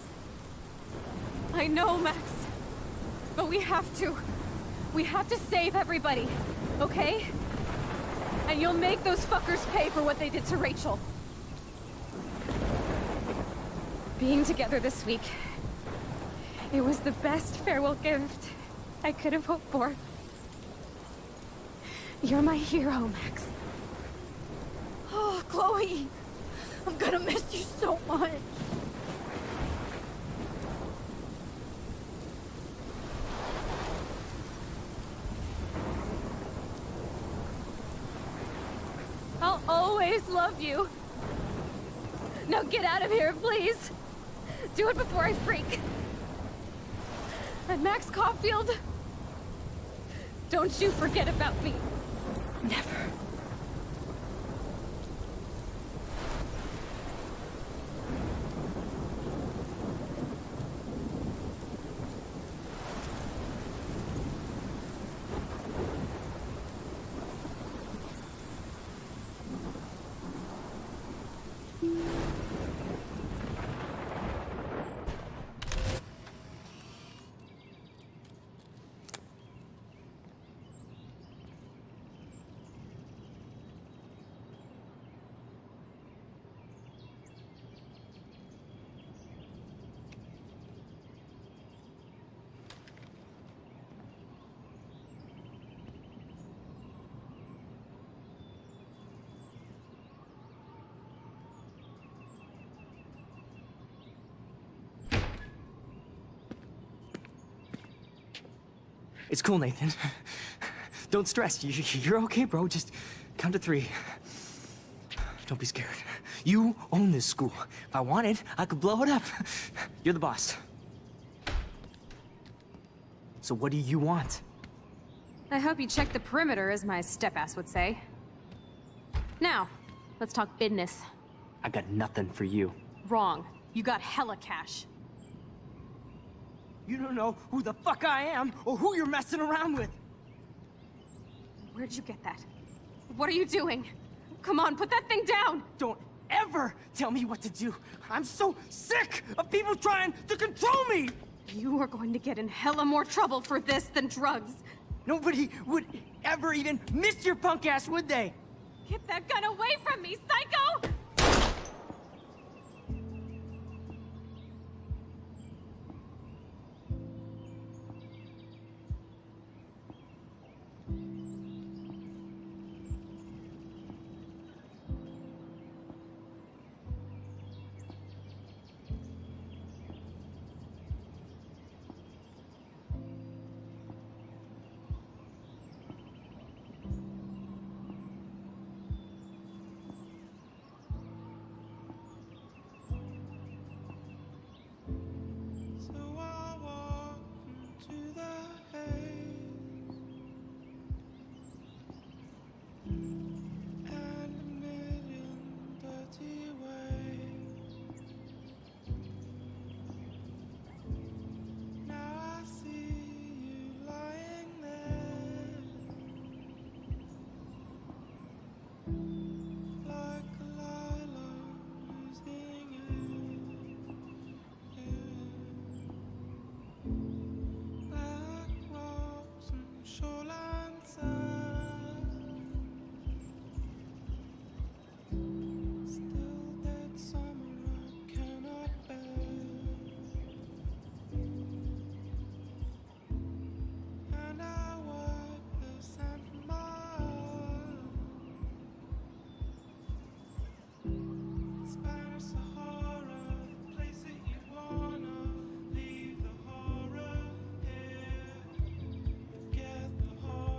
I know, Max. But we have to. We have to save everybody, okay? And you'll make those fuckers pay for what they did to Rachel. Being together this week, it was the best farewell gift I could have hoped for. You're my hero, Max. Oh, Chloe, I'm gonna miss you so much. I'll always love you. Now get out of here, please. Do it before I freak. And Max Caulfield, don't you forget about me. Never. It's cool, Nathan. Don't stress. You're okay, bro. Just count to 3. Don't be scared. You own this school. If I wanted, I could blow it up. You're the boss. So what do you want? I hope you check the perimeter, as my step-ass would say. Now, let's talk business. I got nothing for you. Wrong. You got hella cash. You don't know who the fuck I am or who you're messing around with. Where'd you get that? What are you doing? Come on, put that thing down! Don't ever tell me what to do. I'm so sick of people trying to control me! You are going to get in hella more trouble for this than drugs. Nobody would ever even miss your punk ass, would they? Get that gun away from me, psycho! Forget the horror.